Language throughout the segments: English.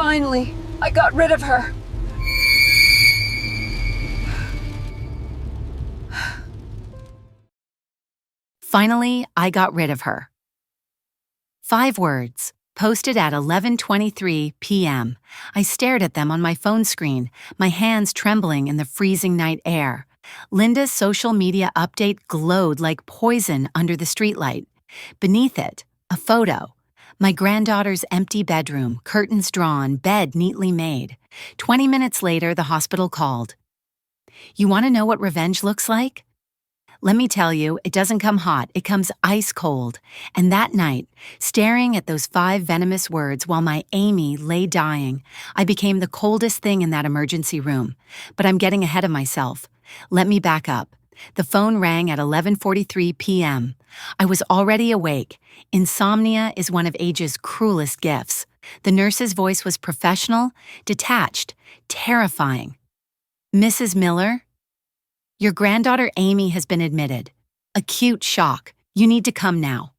Finally, I got rid of her. Finally, I got rid of her. 5 words, posted at 11:23 p.m. I stared at them on my phone screen, my hands trembling in the freezing night air. Linda's social media update glowed like poison under the streetlight. Beneath it, a photo. My granddaughter's empty bedroom, curtains drawn, bed neatly made. 20 minutes later, the hospital called. You want to know what revenge looks like? Let me tell you, it doesn't come hot, it comes ice cold. And that night, staring at those 5 venomous words while my Amy lay dying, I became the coldest thing in that emergency room. But I'm getting ahead of myself. Let me back up. The phone rang at 11:43 p.m. I was already awake. Insomnia is one of age's cruelest gifts. The nurse's voice was professional, detached, terrifying. Mrs. Miller? Your granddaughter Amy has been admitted. Acute shock. You need to come now.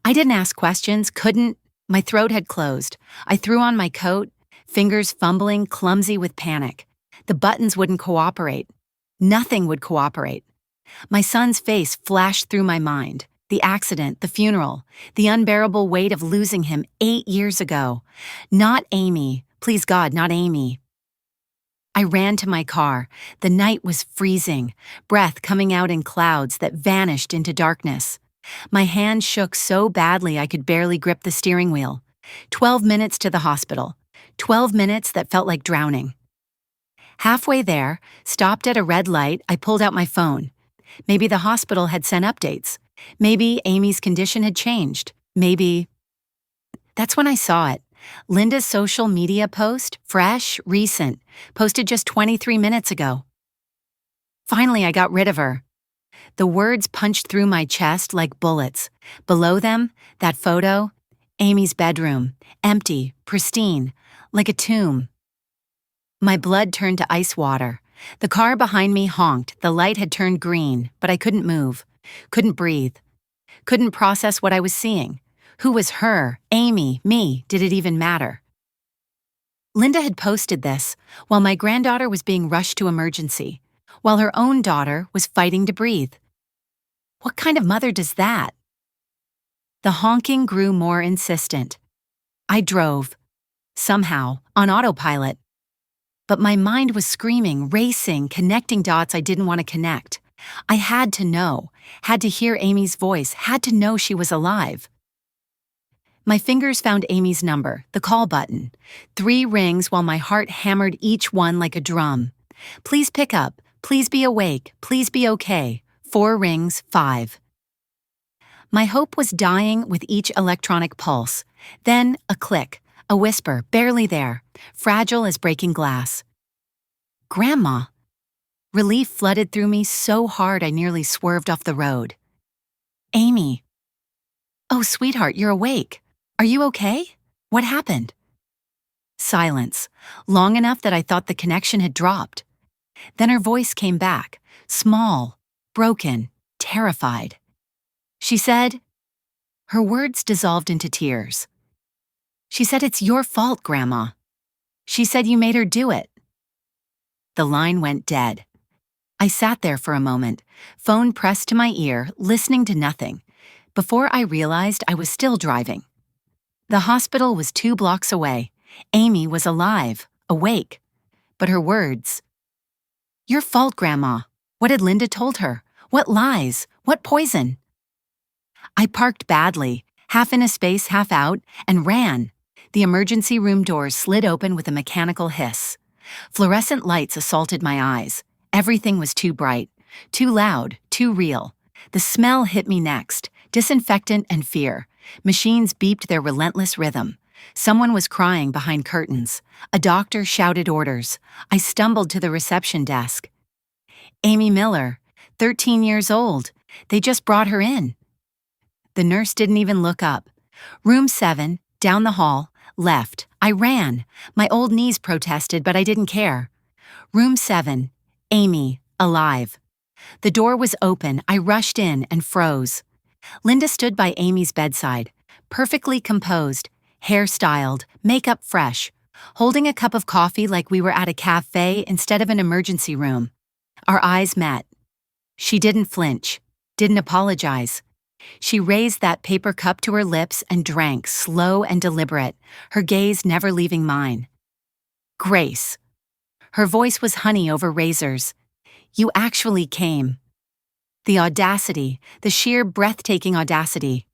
I didn't ask questions, couldn't. My throat had closed. I threw on my coat, fingers fumbling, clumsy with panic. The buttons wouldn't cooperate. Nothing would cooperate. My son's face flashed through my mind. The accident, the funeral, the unbearable weight of losing him 8 years ago. Not Amy. Please God, not Amy. I ran to my car. The night was freezing, breath coming out in clouds that vanished into darkness. My hand shook so badly I could barely grip the steering wheel. 12 minutes to the hospital. 12 minutes that felt like drowning. Halfway there, stopped at a red light, I pulled out my phone. Maybe the hospital had sent updates. Maybe Amy's condition had changed. Maybe... That's when I saw it. Linda's social media post, fresh, recent, posted just 23 minutes ago. Finally, I got rid of her. The words punched through my chest like bullets. Below them, that photo, Amy's bedroom, empty, pristine, like a tomb. My blood turned to ice water. The car behind me honked. The light had turned green, but I couldn't move, couldn't breathe, couldn't process what I was seeing. Who was her, Amy, me? Did it even matter? Linda had posted this while my granddaughter was being rushed to emergency, while her own daughter was fighting to breathe. What kind of mother does that? The honking grew more insistent. I drove, somehow, on autopilot. But my mind was screaming, racing, connecting dots I didn't want to connect. I had to know, had to hear Amy's voice, had to know she was alive. My fingers found Amy's number, the call button. 3 rings while my heart hammered each one like a drum. Please pick up. Please be awake. Please be okay. 4 rings, 5. My hope was dying with each electronic pulse. Then a click, a whisper, barely there, fragile as breaking glass. Grandma. Relief flooded through me so hard I nearly swerved off the road. Amy. Oh, sweetheart, you're awake. Are you okay? What happened? Silence, long enough that I thought the connection had dropped. Then her voice came back, small, broken, terrified. She said, her words dissolved into tears. She said, it's your fault, Grandma. She said you made her do it. The line went dead. I sat there for a moment, phone pressed to my ear, listening to nothing, before I realized I was still driving. The hospital was 2 blocks away. Amy was alive, awake. But her words... Your fault, Grandma. What had Linda told her? What lies? What poison? I parked badly, half in a space, half out, and ran. The emergency room doors slid open with a mechanical hiss. Fluorescent lights assaulted my eyes. Everything was too bright, too loud, too real. The smell hit me next, disinfectant and fear. Machines beeped their relentless rhythm. Someone was crying behind curtains. A doctor shouted orders. I stumbled to the reception desk. Amy Miller, 13 years old. They just brought her in. The nurse didn't even look up. Room 7, down the hall, left. I ran. My old knees protested, but I didn't care. Room 7, Amy, alive. The door was open. I rushed in and froze. Linda stood by Amy's bedside, perfectly composed, hair styled, makeup fresh, holding a cup of coffee like we were at a cafe instead of an emergency room. Our eyes met. She didn't flinch, didn't apologize. She raised that paper cup to her lips and drank, slow and deliberate, her gaze never leaving mine. Grace. Her voice was honey over razors. You actually came. The audacity, the sheer breathtaking audacity.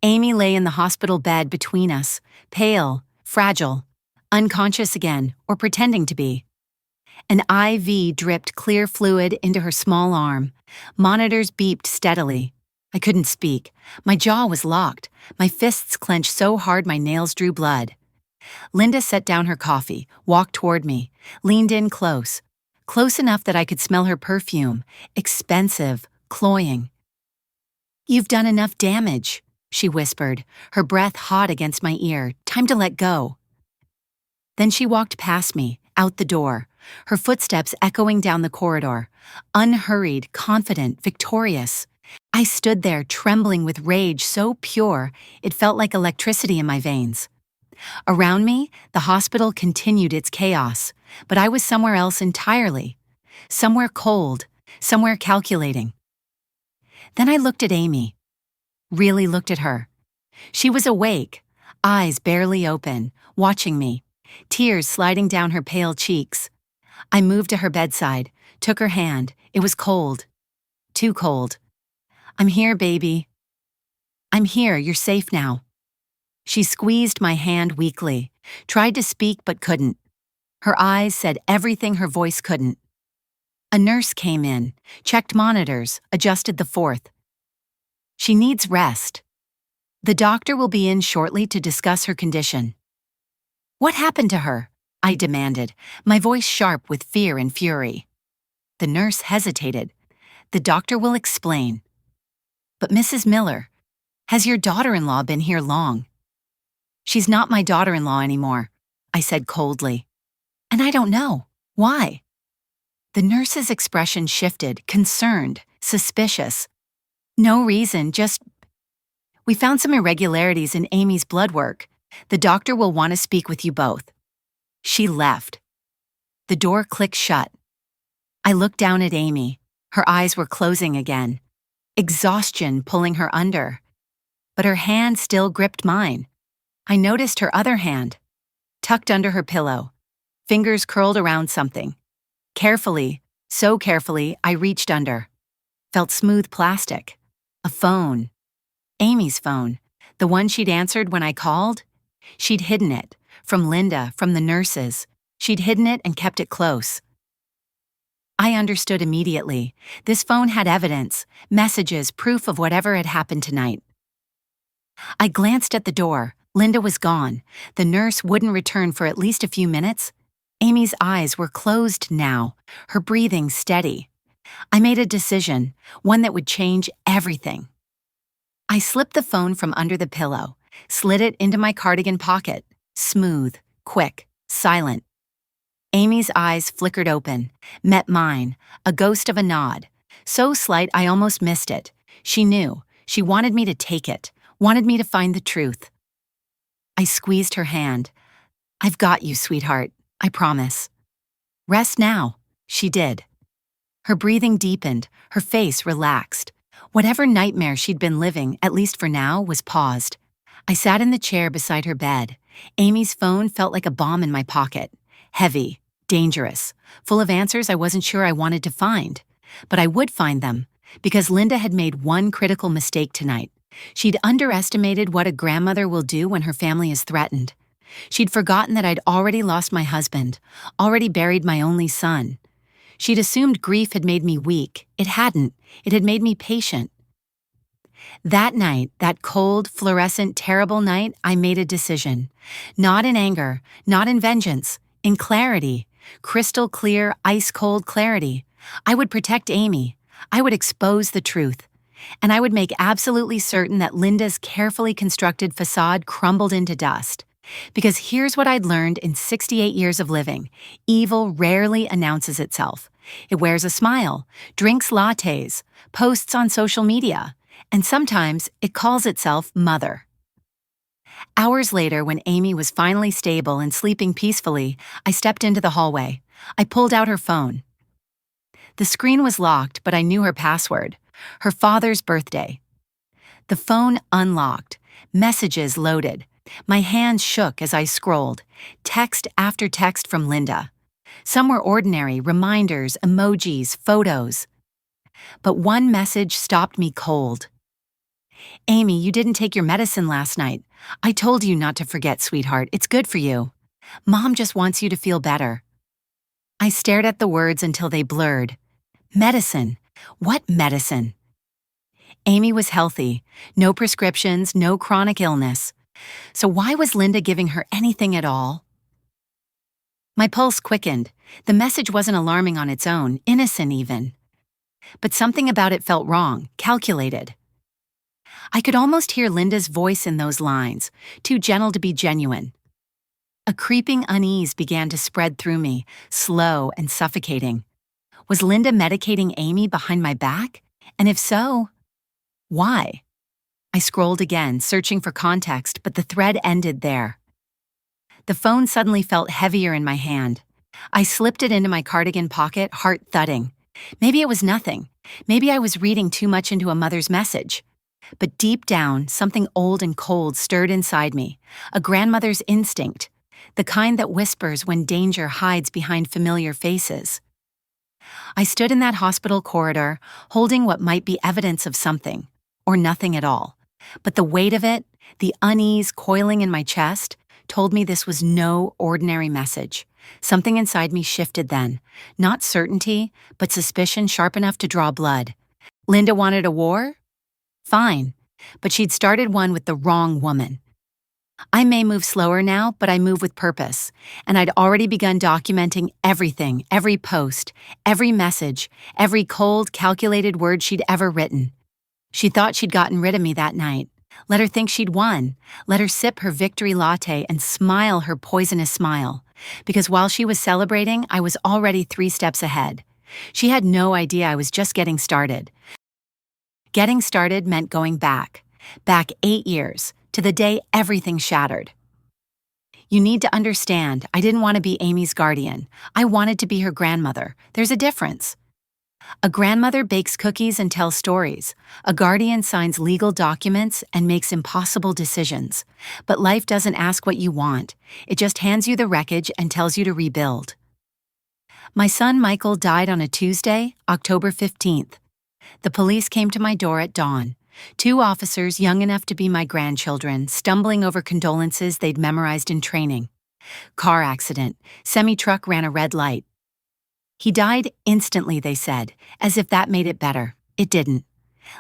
Amy lay in the hospital bed between us, pale, fragile, unconscious again, or pretending to be. An IV dripped clear fluid into her small arm. Monitors beeped steadily. I couldn't speak. My jaw was locked. My fists clenched so hard my nails drew blood. Linda set down her coffee, walked toward me, leaned in close enough that I could smell her perfume, expensive, cloying. You've done enough damage, she whispered, her breath hot against my ear. Time to let go. Then she walked past me, out the door, her footsteps echoing down the corridor, unhurried, confident, victorious. I stood there trembling with rage so pure it felt like electricity in my veins. Around me, the hospital continued its chaos, but I was somewhere else entirely. Somewhere cold, somewhere calculating. Then I looked at Amy. Really looked at her. She was awake, eyes barely open, watching me, tears sliding down her pale cheeks. I moved to her bedside, took her hand. It was cold. Too cold. I'm here, baby. I'm here, you're safe now. She squeezed my hand weakly, tried to speak but couldn't. Her eyes said everything her voice couldn't. A nurse came in, checked monitors, adjusted the fourth. She needs rest. The doctor will be in shortly to discuss her condition. What happened to her? I demanded, my voice sharp with fear and fury. The nurse hesitated. The doctor will explain. But Mrs. Miller, has your daughter-in-law been here long? She's not my daughter-in-law anymore, I said coldly. And I don't know. Why? The nurse's expression shifted, concerned, suspicious. No reason, just... We found some irregularities in Amy's blood work. The doctor will want to speak with you both. She left. The door clicked shut. I looked down at Amy. Her eyes were closing again. Exhaustion pulling her under. But her hand still gripped mine. I noticed her other hand, tucked under her pillow, fingers curled around something. Carefully, so carefully, I reached under. Felt smooth plastic. A phone. Amy's phone, the one she'd answered when I called. She'd hidden it, from Linda, from the nurses. She'd hidden it and kept it close. I understood immediately. This phone had evidence, messages, proof of whatever had happened tonight. I glanced at the door. Linda was gone. The nurse wouldn't return for at least a few minutes. Amy's eyes were closed now, her breathing steady. I made a decision, one that would change everything. I slipped the phone from under the pillow, slid it into my cardigan pocket, smooth, quick, silent. Amy's eyes flickered open, met mine, a ghost of a nod. So slight I almost missed it. She knew. She wanted me to take it, wanted me to find the truth. I squeezed her hand. I've got you, sweetheart. I promise. Rest now. She did. Her breathing deepened, her face relaxed. Whatever nightmare she'd been living, at least for now, was paused. I sat in the chair beside her bed. Amy's phone felt like a bomb in my pocket. Heavy, dangerous, full of answers I wasn't sure I wanted to find. But I would find them, because Linda had made one critical mistake tonight. She'd underestimated what a grandmother will do when her family is threatened. She'd forgotten that I'd already lost my husband, already buried my only son. She'd assumed grief had made me weak. It hadn't. It had made me patient. That night, that cold, fluorescent, terrible night, I made a decision. Not in anger, not in vengeance, in clarity. Crystal clear, ice-cold clarity. I would protect Amy. I would expose the truth. And I would make absolutely certain that Linda's carefully constructed facade crumbled into dust. Because here's what I'd learned in 68 years of living. Evil rarely announces itself. It wears a smile, drinks lattes, posts on social media, and sometimes it calls itself Mother. Hours later, when Amy was finally stable and sleeping peacefully, I stepped into the hallway. I pulled out her phone. The screen was locked, but I knew her password. Her father's birthday. The phone unlocked. Messages loaded. My hands shook as I scrolled. Text after text from Linda. Some were ordinary, reminders, emojis, photos. But one message stopped me cold. "Amy, you didn't take your medicine last night. I told you not to forget, sweetheart. It's good for you. Mom just wants you to feel better." I stared at the words until they blurred. Medicine? What medicine? Amy was healthy. No prescriptions, no chronic illness. So why was Linda giving her anything at all? My pulse quickened. The message wasn't alarming on its own, innocent even. But something about it felt wrong, calculated. I could almost hear Linda's voice in those lines, too gentle to be genuine. A creeping unease began to spread through me, slow and suffocating. Was Linda medicating Amy behind my back? And if so, why? I scrolled again, searching for context, but the thread ended there. The phone suddenly felt heavier in my hand. I slipped it into my cardigan pocket, heart thudding. Maybe it was nothing. Maybe I was reading too much into a mother's message. But deep down, something old and cold stirred inside me, a grandmother's instinct, the kind that whispers when danger hides behind familiar faces. I stood in that hospital corridor, holding what might be evidence of something, or nothing at all. But the weight of it, the unease coiling in my chest, told me this was no ordinary message. Something inside me shifted then, not certainty, but suspicion sharp enough to draw blood. Linda wanted a war? Fine, but she'd started one with the wrong woman. I may move slower now, but I move with purpose, and I'd already begun documenting everything, every post, every message, every cold, calculated word she'd ever written. She thought she'd gotten rid of me that night. Let her think she'd won. Let her sip her victory latte and smile her poisonous smile. Because while she was celebrating, I was already 3 steps ahead. She had no idea I was just getting started. Getting started meant going back 8 years, to the day everything shattered. You need to understand, I didn't want to be Amy's guardian. I wanted to be her grandmother. There's a difference. A grandmother bakes cookies and tells stories. A guardian signs legal documents and makes impossible decisions. But life doesn't ask what you want. It just hands you the wreckage and tells you to rebuild. My son Michael died on a Tuesday, October 15th. The police came to my door at dawn. 2 officers young enough to be my grandchildren, stumbling over condolences they'd memorized in training. Car accident. Semi-truck ran a red light. He died instantly, they said, as if that made it better. It didn't.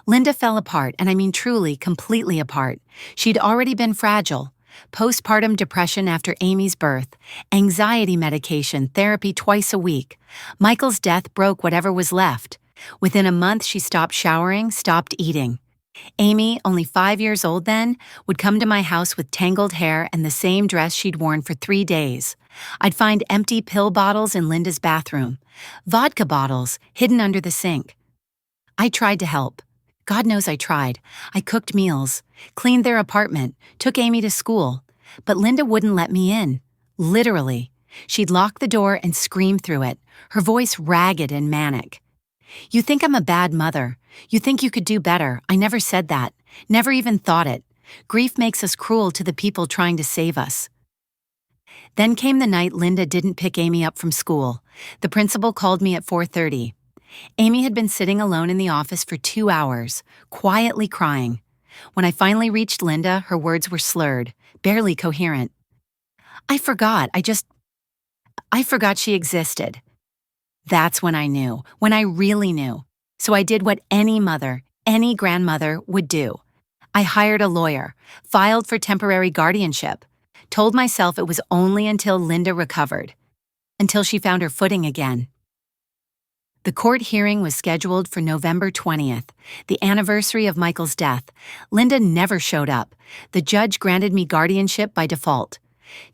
Linda fell apart, and I mean truly, completely apart. She'd already been fragile. Postpartum depression after Amy's birth, anxiety medication, therapy twice a week. Michael's death broke whatever was left. Within a month, she stopped showering, stopped eating. Amy, only 5 years old then, would come to my house with tangled hair and the same dress she'd worn for 3 days. I'd find empty pill bottles in Linda's bathroom, vodka bottles hidden under the sink. I tried to help. God knows I tried. I cooked meals, cleaned their apartment, took Amy to school. But Linda wouldn't let me in. Literally. She'd lock the door and scream through it, her voice ragged and manic. "You think I'm a bad mother. You think you could do better. I never said that. Never even thought it. Grief makes us cruel to the people trying to save us." Then came the night Linda didn't pick Amy up from school. The principal called me at 4:30. Amy had been sitting alone in the office for 2 hours, quietly crying. When I finally reached Linda, her words were slurred, barely coherent. I forgot she existed. That's when I knew, when I really knew. So I did what any mother, any grandmother would do. I hired a lawyer, filed for temporary guardianship, told myself it was only until Linda recovered, until she found her footing again. The court hearing was scheduled for November 20th, the anniversary of Michael's death. Linda never showed up. The judge granted me guardianship by default.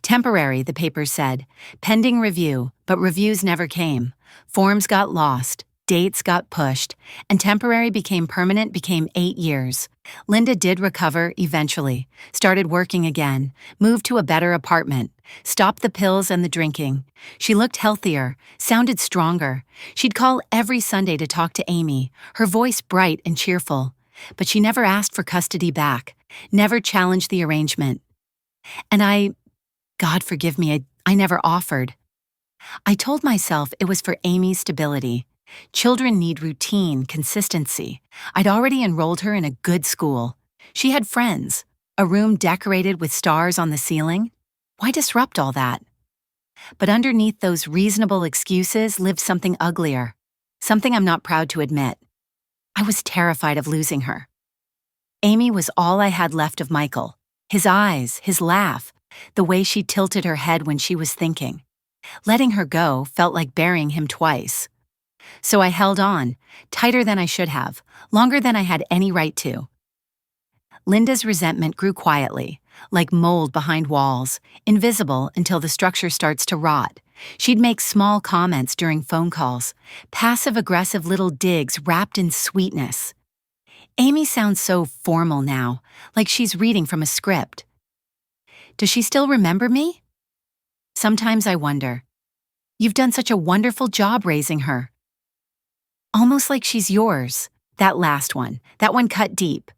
Temporary, the papers said, pending review, but reviews never came. Forms got lost. Dates got pushed, and temporary became permanent became 8 years. Linda did recover eventually, started working again, moved to a better apartment, stopped the pills and the drinking. She looked healthier, sounded stronger. She'd call every Sunday to talk to Amy, her voice bright and cheerful. But she never asked for custody back, never challenged the arrangement. And God forgive me, I never offered. I told myself it was for Amy's stability. Children need routine, consistency. I'd already enrolled her in a good school. She had friends, a room decorated with stars on the ceiling. Why disrupt all that? But underneath those reasonable excuses lived something uglier, something I'm not proud to admit. I was terrified of losing her. Amy was all I had left of Michael. His eyes, his laugh, the way she tilted her head when she was thinking. Letting her go felt like burying him twice. So I held on, tighter than I should have, longer than I had any right to. Linda's resentment grew quietly, like mold behind walls, invisible until the structure starts to rot. She'd make small comments during phone calls, passive-aggressive little digs wrapped in sweetness. Amy sounds so formal now, like she's reading from a script. Does she still remember me? Sometimes I wonder. You've done such a wonderful job raising her. Almost like she's yours, that last one, that one cut deep.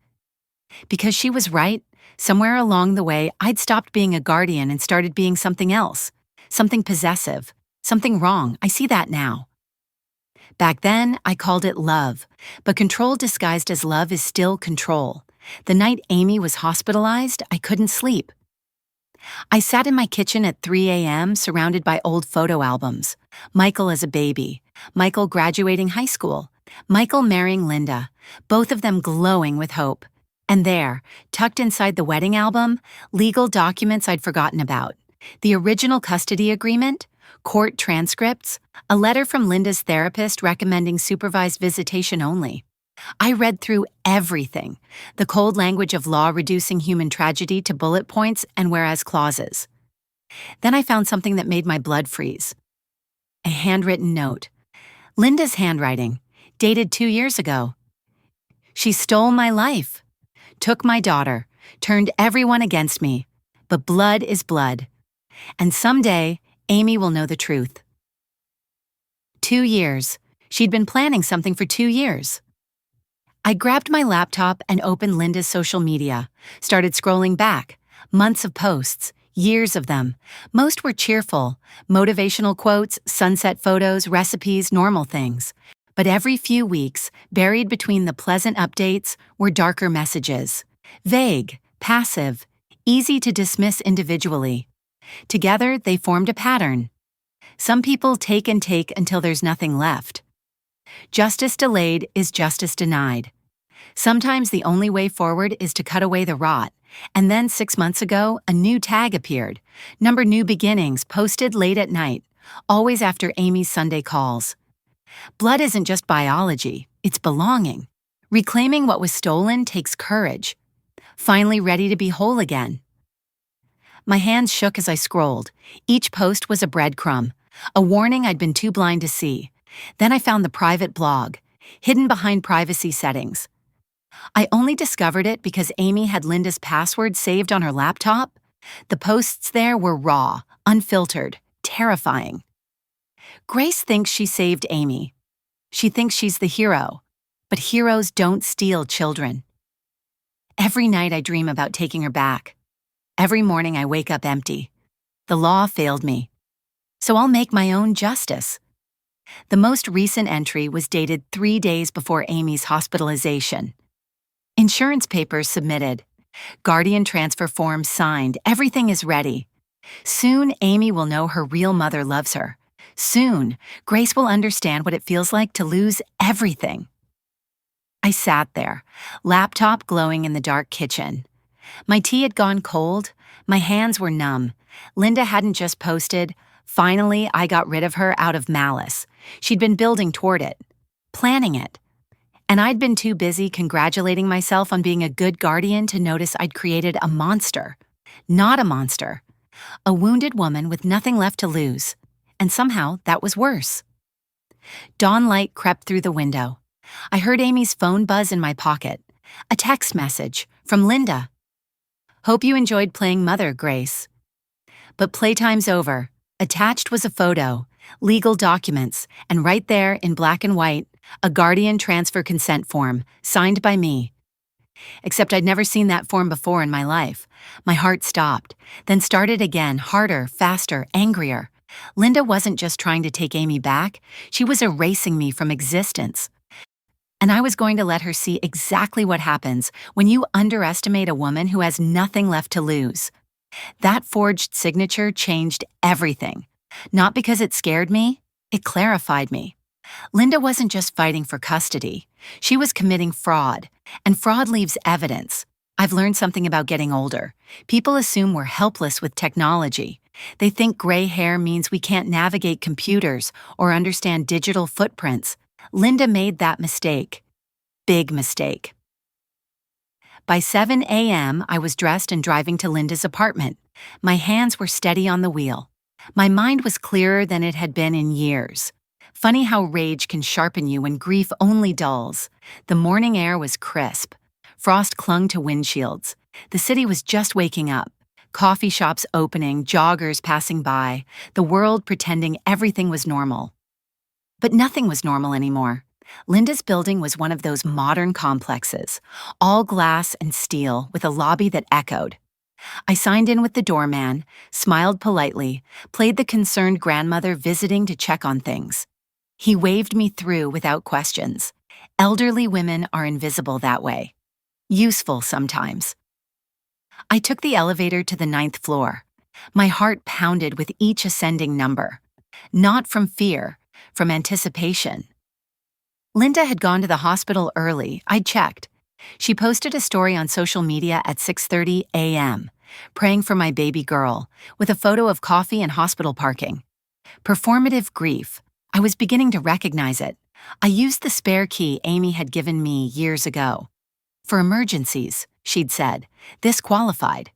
Because she was right, somewhere along the way I'd stopped being a guardian and started being something else, something possessive, something wrong. I see that now. Back then, I called it love, but control disguised as love is still control. The night Amy was hospitalized, I couldn't sleep. I sat in my kitchen at 3 a.m. surrounded by old photo albums. Michael as a baby, Michael graduating high school, Michael marrying Linda, both of them glowing with hope. And there, tucked inside the wedding album, legal documents I'd forgotten about. The original custody agreement, court transcripts, a letter from Linda's therapist recommending supervised visitation only. I read through everything, the cold language of law reducing human tragedy to bullet points and whereas clauses. Then I found something that made my blood freeze. A handwritten note. Linda's handwriting, dated 2 years ago. She stole my life, took my daughter, turned everyone against me. But blood is blood. And someday, Amy will know the truth. 2 years. She'd been planning something for 2 years. I grabbed my laptop and opened Linda's social media, started scrolling back. Months of posts, years of them. Most were cheerful, motivational quotes, sunset photos, recipes, normal things. But every few weeks, buried between the pleasant updates, were darker messages. Vague, passive, easy to dismiss individually. Together, they formed a pattern. Some people take and take until there's nothing left. Justice delayed is justice denied. Sometimes the only way forward is to cut away the rot. And then 6 months ago, a new tag appeared. Number New Beginnings, posted late at night, always after Amy's Sunday calls. Blood isn't just biology, it's belonging. Reclaiming what was stolen takes courage. Finally ready to be whole again. My hands shook as I scrolled. Each post was a breadcrumb, a warning I'd been too blind to see. Then I found the private blog, hidden behind privacy settings. I only discovered it because Amy had Linda's password saved on her laptop. The posts there were raw, unfiltered, terrifying. Grace thinks she saved Amy. She thinks she's the hero, but heroes don't steal children. Every night I dream about taking her back. Every morning I wake up empty. The law failed me. So I'll make my own justice. The most recent entry was dated 3 days before Amy's hospitalization. Insurance papers submitted. Guardian transfer form signed. Everything is ready. Soon, Amy will know her real mother loves her. Soon, Grace will understand what it feels like to lose everything. I sat there, laptop glowing in the dark kitchen. My tea had gone cold. My hands were numb. Linda hadn't just posted, "Finally, I got rid of her," out of malice. She'd been building toward it, planning it. And I'd been too busy congratulating myself on being a good guardian to notice I'd created a monster. Not a monster. A wounded woman with nothing left to lose. And somehow that was worse. Dawn light crept through the window. I heard Amy's phone buzz in my pocket. A text message from Linda. "Hope you enjoyed playing Mother, Grace." But playtime's over. Attached was a photo, legal documents, and right there in black and white, a guardian transfer consent form, signed by me. Except I'd never seen that form before in my life. My heart stopped, then started again, harder, faster, angrier. Linda wasn't just trying to take Amy back, she was erasing me from existence. And I was going to let her see exactly what happens when you underestimate a woman who has nothing left to lose. That forged signature changed everything. Not because it scared me, it clarified me. Linda wasn't just fighting for custody. She was committing fraud, and fraud leaves evidence. I've learned something about getting older. People assume we're helpless with technology. They think gray hair means we can't navigate computers or understand digital footprints. Linda made that mistake. Big mistake. By 7 a.m., I was dressed and driving to Linda's apartment. My hands were steady on the wheel. My mind was clearer than it had been in years. Funny how rage can sharpen you when grief only dulls. The morning air was crisp. Frost clung to windshields. The city was just waking up. Coffee shops opening, joggers passing by, the world pretending everything was normal. But nothing was normal anymore. Linda's building was one of those modern complexes, all glass and steel with a lobby that echoed. I signed in with the doorman, smiled politely, played the concerned grandmother visiting to check on things. He waved me through without questions. Elderly women are invisible that way. Useful sometimes. I took the elevator to the 9th floor. My heart pounded with each ascending number. Not from fear, from anticipation. Linda had gone to the hospital early, I'd checked. She posted a story on social media at 6:30 a.m., praying for my baby girl, with a photo of coffee and hospital parking. Performative grief. I was beginning to recognize it. I used the spare key Amy had given me years ago. For emergencies, she'd said. This qualified.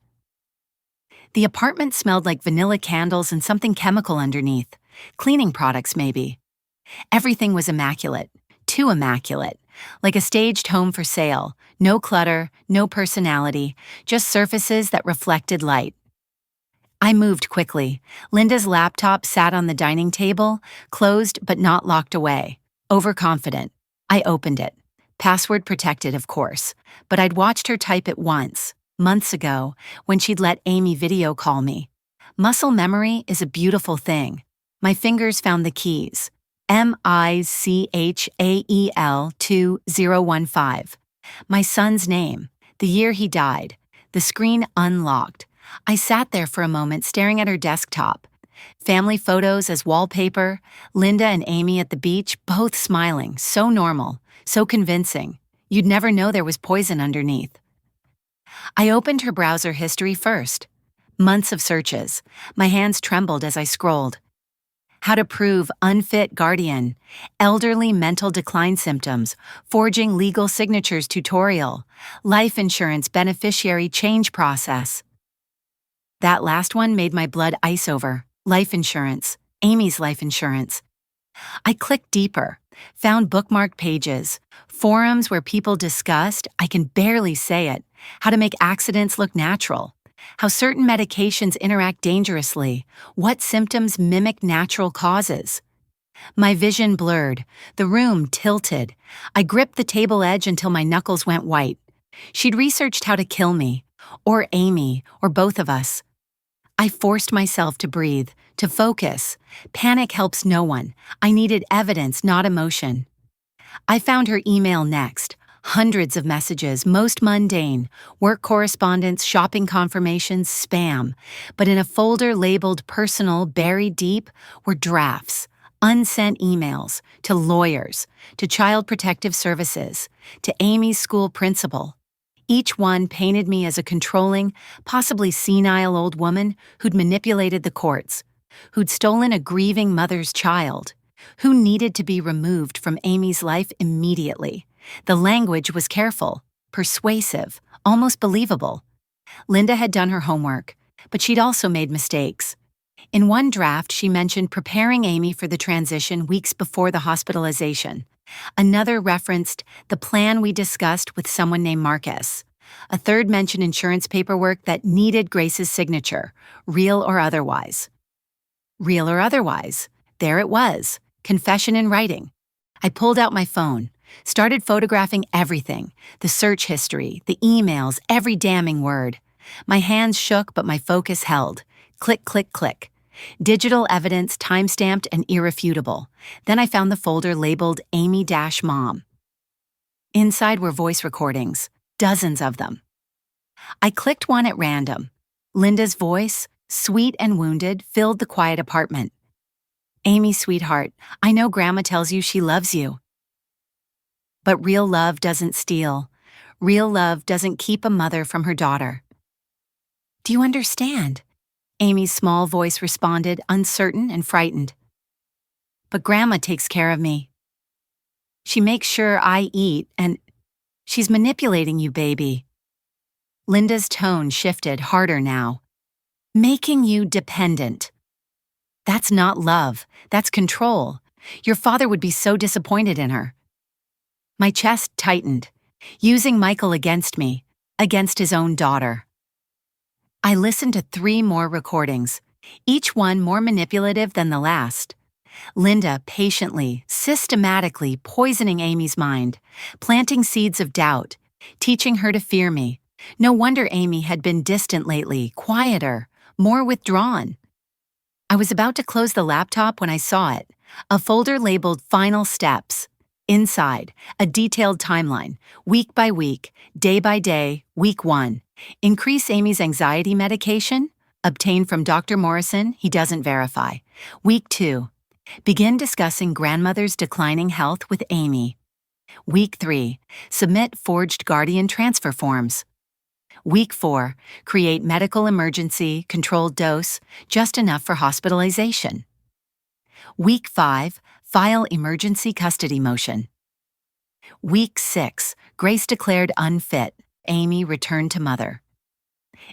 The apartment smelled like vanilla candles and something chemical underneath. Cleaning products, maybe. Everything was immaculate. Too immaculate. Like a staged home for sale. No clutter, no personality, just surfaces that reflected light. I moved quickly. Linda's laptop sat on the dining table, closed but not locked away. Overconfident. I opened it. Password protected, of course, but I'd watched her type it once, months ago, when she'd let Amy video call me. Muscle memory is a beautiful thing. My fingers found the keys. Michael 2015. My son's name, the year he died. The screen unlocked. I sat there for a moment staring at her desktop. Family photos as wallpaper, Linda and Amy at the beach, both smiling, so normal, so convincing. You'd never know there was poison underneath. I opened her browser history first. Months of searches. My hands trembled as I scrolled. How to prove unfit guardian, elderly mental decline symptoms, forging legal signatures tutorial, life insurance beneficiary change process. That last one made my blood ice over. Life insurance, Amy's life insurance. I clicked deeper, found bookmarked pages, forums where people discussed, I can barely say it, how to make accidents look natural, how certain medications interact dangerously, what symptoms mimic natural causes. My vision blurred, the room tilted. I gripped the table edge until my knuckles went white. She'd researched how to kill me, or Amy, or both of us. I forced myself to breathe, to focus. Panic helps no one. I needed evidence, not emotion. I found her email next. Hundreds of messages, most mundane. Work correspondence, shopping confirmations, spam. But in a folder labeled personal, buried deep, were drafts. Unsent emails. To lawyers. To Child Protective Services. To Amy's school principal. Each one painted me as a controlling, possibly senile old woman who'd manipulated the courts, who'd stolen a grieving mother's child, who needed to be removed from Amy's life immediately. The language was careful, persuasive, almost believable. Linda had done her homework, but she'd also made mistakes. In one draft, she mentioned preparing Amy for the transition weeks before the hospitalization. Another referenced the plan we discussed with someone named Marcus. A third mentioned insurance paperwork that needed Grace's signature, real or otherwise. Real or otherwise. There it was, confession in writing. I pulled out my phone, started photographing everything, the search history, the emails, every damning word. My hands shook, but my focus held. Click, click, click. Digital evidence time-stamped and irrefutable. Then I found the folder labeled Amy-Mom. Inside were voice recordings, dozens of them. I clicked one at random. Linda's voice, sweet and wounded, filled the quiet apartment. Amy, sweetheart, I know Grandma tells you she loves you. But real love doesn't steal. Real love doesn't keep a mother from her daughter. Do you understand? Amy's small voice responded, uncertain and frightened. But Grandma takes care of me. She makes sure I eat, and she's manipulating you, baby. Linda's tone shifted, harder now. Making you dependent. That's not love, that's control. Your father would be so disappointed in her. My chest tightened, using Michael against me, against his own daughter. I listened to 3 more recordings, each one more manipulative than the last. Linda patiently, systematically poisoning Amy's mind, planting seeds of doubt, teaching her to fear me. No wonder Amy had been distant lately, quieter, more withdrawn. I was about to close the laptop when I saw it, a folder labeled Final Steps. Inside, a detailed timeline, week by week, day by day, week 1. Increase Amy's anxiety medication, obtained from Dr. Morrison, he doesn't verify. Week 2. Begin discussing grandmother's declining health with Amy. Week 3. Submit forged guardian transfer forms. Week 4. Create medical emergency, controlled dose, just enough for hospitalization. Week 5. File emergency custody motion. Week 6. Grace declared unfit. Amy returned to mother.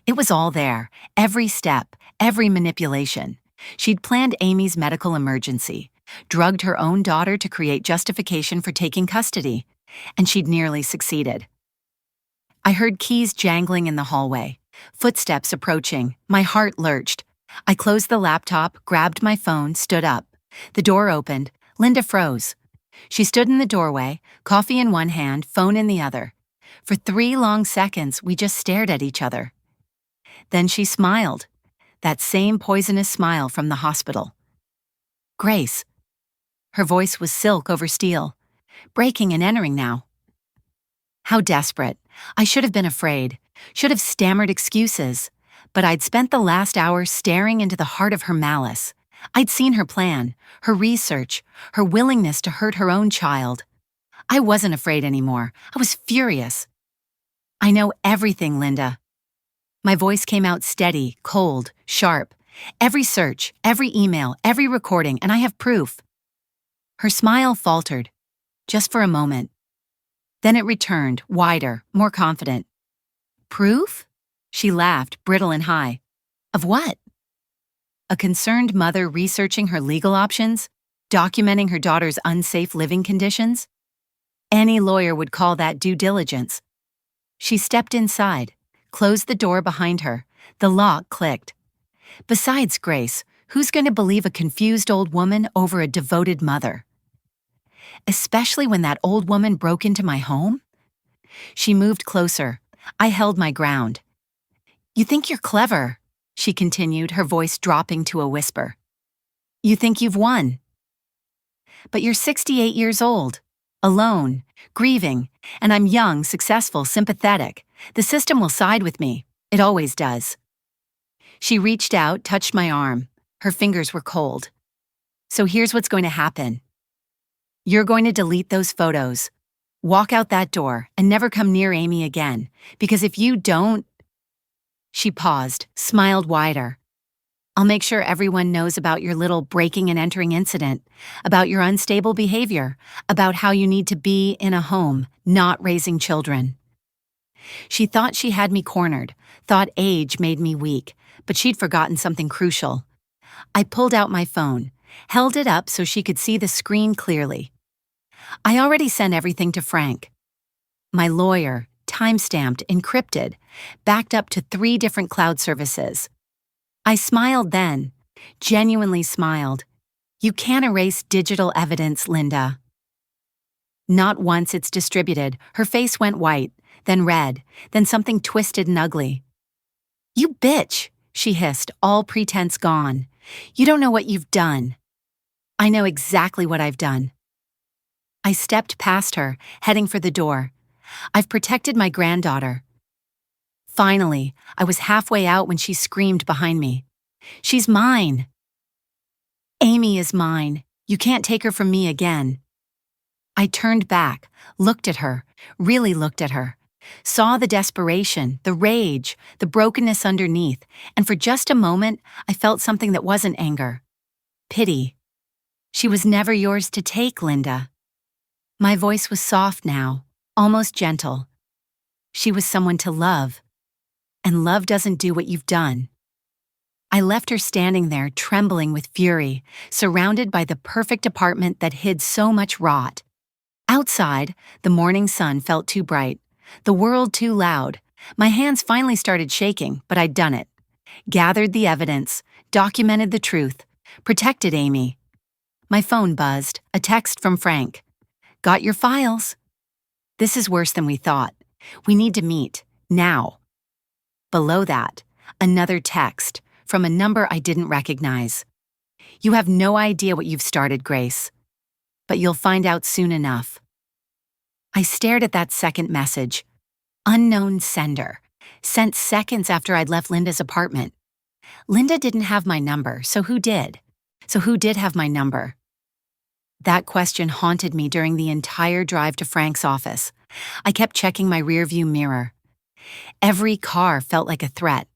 It was all there, every step, every manipulation. She'd planned Amy's medical emergency, drugged her own daughter to create justification for taking custody, and she'd nearly succeeded. I heard keys jangling in the hallway, footsteps approaching. My heart lurched. I closed the laptop, grabbed my phone, stood up. The door opened. Linda froze. She stood in the doorway, coffee in one hand, phone in the other. For 3 long seconds, we just stared at each other. Then she smiled, that same poisonous smile from the hospital. Grace. Her voice was silk over steel, breaking and entering now. How desperate. I should have been afraid, should have stammered excuses, but I'd spent the last hour staring into the heart of her malice. I'd seen her plan, her research, her willingness to hurt her own child. I wasn't afraid anymore. I was furious. I know everything, Linda. My voice came out steady, cold, sharp. Every search, every email, every recording, and I have proof. Her smile faltered, just for a moment. Then it returned, wider, more confident. Proof? She laughed, brittle and high. Of what? A concerned mother researching her legal options, documenting her daughter's unsafe living conditions? Any lawyer would call that due diligence. She stepped inside, closed the door behind her. The lock clicked. Besides Grace, who's going to believe a confused old woman over a devoted mother? Especially when that old woman broke into my home? She moved closer. I held my ground. You think you're clever, she continued, her voice dropping to a whisper. You think you've won. But you're 68 years old, alone, grieving, and I'm young, successful, sympathetic. The system will side with me. It always does. She reached out, touched my arm. Her fingers were cold. So here's what's going to happen. You're going to delete those photos, walk out that door, and never come near Amy again, because if you don't... She paused, smiled wider. I'll make sure everyone knows about your little breaking and entering incident, about your unstable behavior, about how you need to be in a home, not raising children. She thought she had me cornered, thought age made me weak, but she'd forgotten something crucial. I pulled out my phone, held it up so she could see the screen clearly. I already sent everything to Frank. My lawyer, timestamped, encrypted, backed up to 3 different cloud services. I smiled then, genuinely smiled. You can't erase digital evidence, Linda. Not once it's distributed, her face went white, then red, then something twisted and ugly. You bitch, she hissed, all pretense gone. You don't know what you've done. I know exactly what I've done. I stepped past her, heading for the door. I've protected my granddaughter. Finally, I was halfway out when she screamed behind me. She's mine. Amy is mine. You can't take her from me again. I turned back, looked at her, really looked at her, saw the desperation, the rage, the brokenness underneath, and for just a moment, I felt something that wasn't anger. Pity. She was never yours to take, Linda. My voice was soft now, almost gentle. She was someone to love, and love doesn't do what you've done. I left her standing there, trembling with fury, surrounded by the perfect apartment that hid so much rot. Outside, the morning sun felt too bright, the world too loud. My hands finally started shaking, but I'd done it. Gathered the evidence, documented the truth, protected Amy. My phone buzzed, a text from Frank. Got your files? This is worse than we thought. We need to meet, now. Below that, another text, from a number I didn't recognize. You have no idea what you've started, Grace. But you'll find out soon enough. I stared at that second message. Unknown sender. Sent seconds after I'd left Linda's apartment. Linda didn't have my number, so who did? So who did have my number? That question haunted me during the entire drive to Frank's office. I kept checking my rearview mirror. Every car felt like a threat.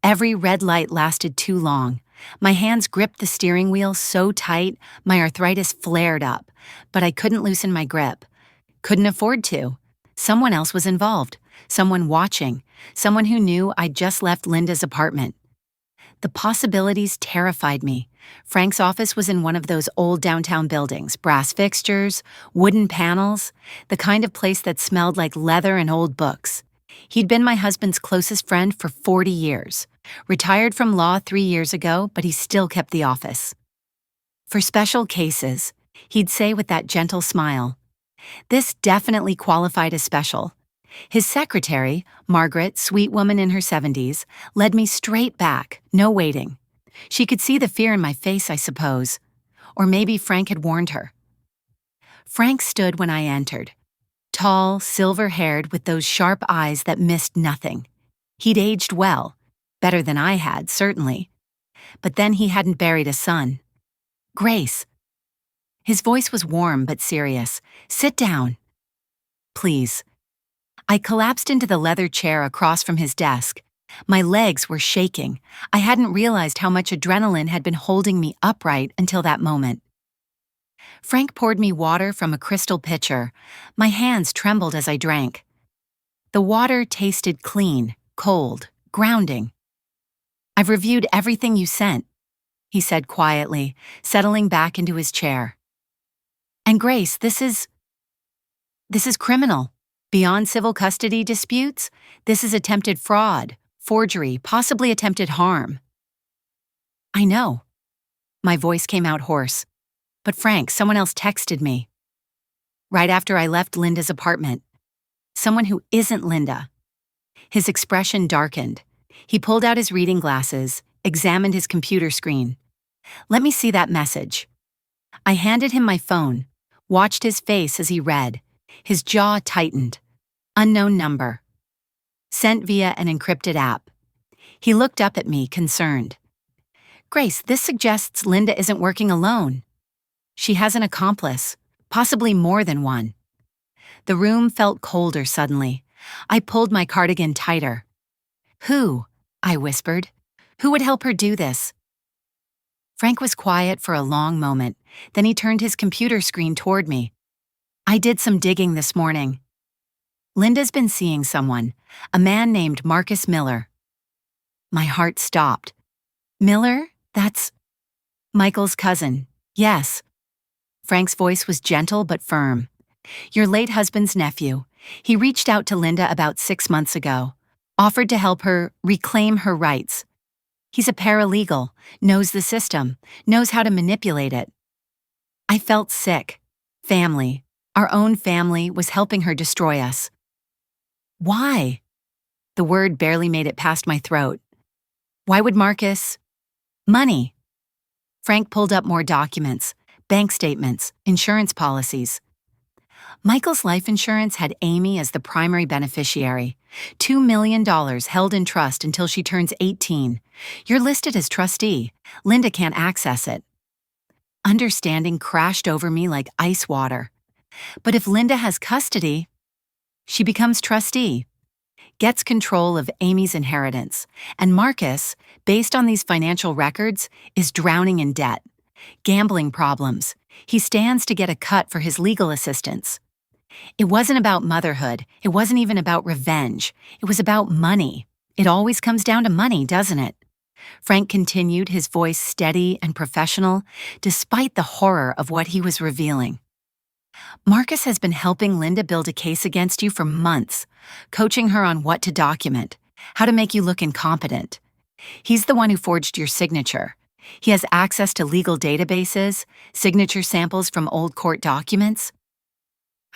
Every red light lasted too long. My hands gripped the steering wheel so tight, my arthritis flared up, but I couldn't loosen my grip. Couldn't afford to. Someone else was involved. Someone watching. Someone who knew I'd just left Linda's apartment. The possibilities terrified me. Frank's office was in one of those old downtown buildings, brass fixtures, wooden panels, the kind of place that smelled like leather and old books. He'd been my husband's closest friend for 40 years, retired from law 3 years ago, but he still kept the office. For special cases, he'd say with that gentle smile, this definitely qualified as special. His secretary, Margaret, sweet woman in her 70s, led me straight back, no waiting. She could see the fear in my face, I suppose. Or maybe Frank had warned her. Frank stood when I entered. Tall, silver-haired, with those sharp eyes that missed nothing. He'd aged well. Better than I had, certainly. But then he hadn't buried a son. Grace. His voice was warm but serious. Sit down. Please. I collapsed into the leather chair across from his desk. My legs were shaking. I hadn't realized how much adrenaline had been holding me upright until that moment. Frank poured me water from a crystal pitcher. My hands trembled as I drank. The water tasted clean, cold, grounding. I've reviewed everything you sent, he said quietly, settling back into his chair. And Grace, this is criminal. Beyond civil custody disputes, this is attempted fraud, forgery, possibly attempted harm. I know. My voice came out hoarse. But Frank, someone else texted me. Right after I left Linda's apartment. Someone who isn't Linda. His expression darkened. He pulled out his reading glasses, examined his computer screen. Let me see that message. I handed him my phone, watched his face as he read. His jaw tightened. Unknown number. Sent via an encrypted app. He looked up at me, concerned. Grace, this suggests Linda isn't working alone. She has an accomplice, possibly more than one. The room felt colder suddenly. I pulled my cardigan tighter. Who? I whispered. Who would help her do this? Frank was quiet for a long moment. Then he turned his computer screen toward me. I did some digging this morning. Linda's been seeing someone, a man named Marcus Miller. My heart stopped. Miller? That's... Michael's cousin. Yes. Frank's voice was gentle but firm. Your late husband's nephew. He reached out to Linda about 6 months ago, offered to help her reclaim her rights. He's a paralegal, knows the system, knows how to manipulate it. I felt sick. Family, our own family, was helping her destroy us. Why? The word barely made it past my throat. Why would Marcus? Money. Frank pulled up more documents, bank statements, insurance policies. Michael's life insurance had Amy as the primary beneficiary. $2 million held in trust until she turns 18. You're listed as trustee. Linda can't access it. Understanding crashed over me like ice water. But if Linda has custody, she becomes trustee, gets control of Amy's inheritance, and Marcus, based on these financial records, is drowning in debt. Gambling problems. He stands to get a cut for his legal assistance. It wasn't about motherhood. It wasn't even about revenge. It was about money. It always comes down to money, doesn't it? Frank continued, his voice steady and professional, despite the horror of what he was revealing. Marcus has been helping Linda build a case against you for months, coaching her on what to document, how to make you look incompetent. He's the one who forged your signature. He has access to legal databases, signature samples from old court documents.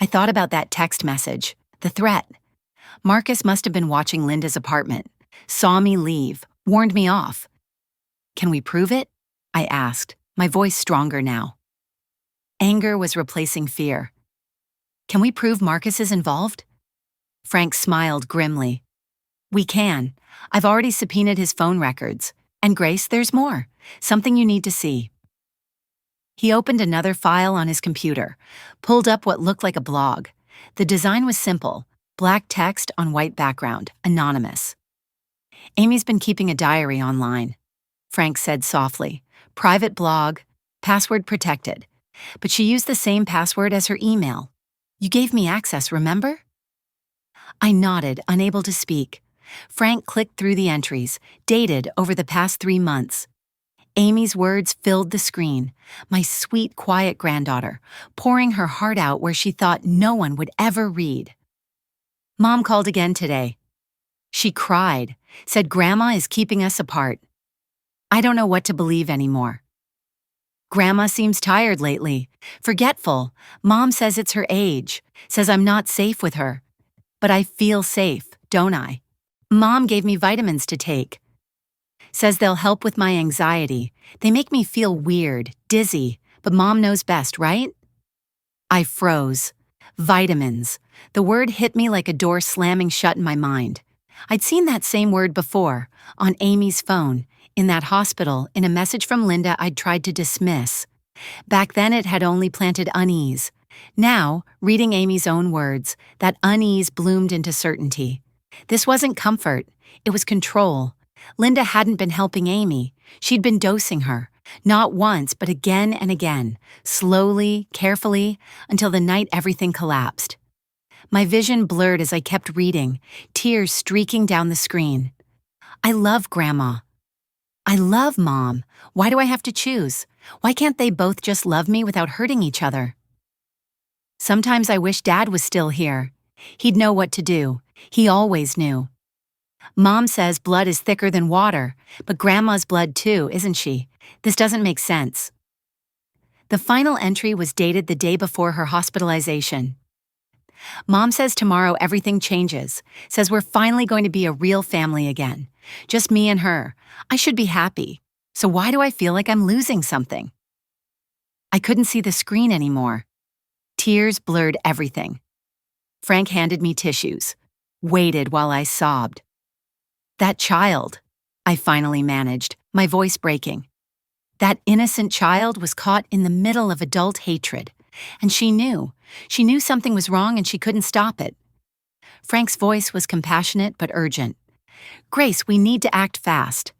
I thought about that text message, the threat. Marcus must have been watching Linda's apartment, saw me leave, warned me off. Can we prove it? I asked, my voice stronger now. Anger was replacing fear. Can we prove Marcus is involved? Frank smiled grimly. We can. I've already subpoenaed his phone records. And Grace, there's more. Something you need to see. He opened another file on his computer, pulled up what looked like a blog. The design was simple, black text on white background, anonymous. Amy's been keeping a diary online, Frank said softly. Private blog, password protected. But she used the same password as her email. You gave me access, remember? I nodded, unable to speak. Frank clicked through the entries, dated over the past 3 months. Amy's words filled the screen, my sweet, quiet granddaughter, pouring her heart out where she thought no one would ever read. Mom called again today. She cried, said Grandma is keeping us apart. I don't know what to believe anymore. Grandma seems tired lately, forgetful. Mom says it's her age, says I'm not safe with her. But I feel safe, don't I? Mom gave me vitamins to take. Says they'll help with my anxiety. They make me feel weird, dizzy, but Mom knows best, right? I froze. Vitamins. The word hit me like a door slamming shut in my mind. I'd seen that same word before, on Amy's phone, in that hospital, in a message from Linda I'd tried to dismiss. Back then it had only planted unease. Now, reading Amy's own words, that unease bloomed into certainty. This wasn't comfort, it was control. Linda hadn't been helping Amy. She'd been dosing her, not once, but again and again, slowly, carefully, until the night everything collapsed. My vision blurred as I kept reading, tears streaking down the screen. I love Grandma. I love Mom. Why do I have to choose? Why can't they both just love me without hurting each other? Sometimes I wish Dad was still here. He'd know what to do. He always knew. Mom says blood is thicker than water, but Grandma's blood too, isn't she? This doesn't make sense. The final entry was dated the day before her hospitalization. Mom says tomorrow everything changes, says we're finally going to be a real family again. Just me and her. I should be happy. So why do I feel like I'm losing something? I couldn't see the screen anymore. Tears blurred everything. Frank handed me tissues, waited while I sobbed. That child, I finally managed, my voice breaking. That innocent child was caught in the middle of adult hatred, and she knew. She knew something was wrong and she couldn't stop it. Frank's voice was compassionate but urgent. Grace, we need to act fast.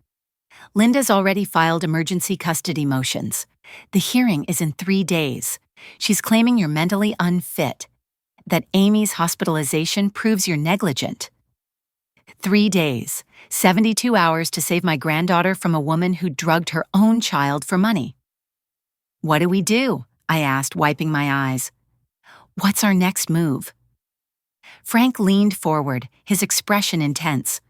Linda's already filed emergency custody motions. The hearing is in 3 days. She's claiming you're mentally unfit, that Amy's hospitalization proves you're negligent. 3 days, 72 hours to save my granddaughter from a woman who drugged her own child for money. What do we do? I asked, wiping my eyes. What's our next move? Frank leaned forward, his expression intense.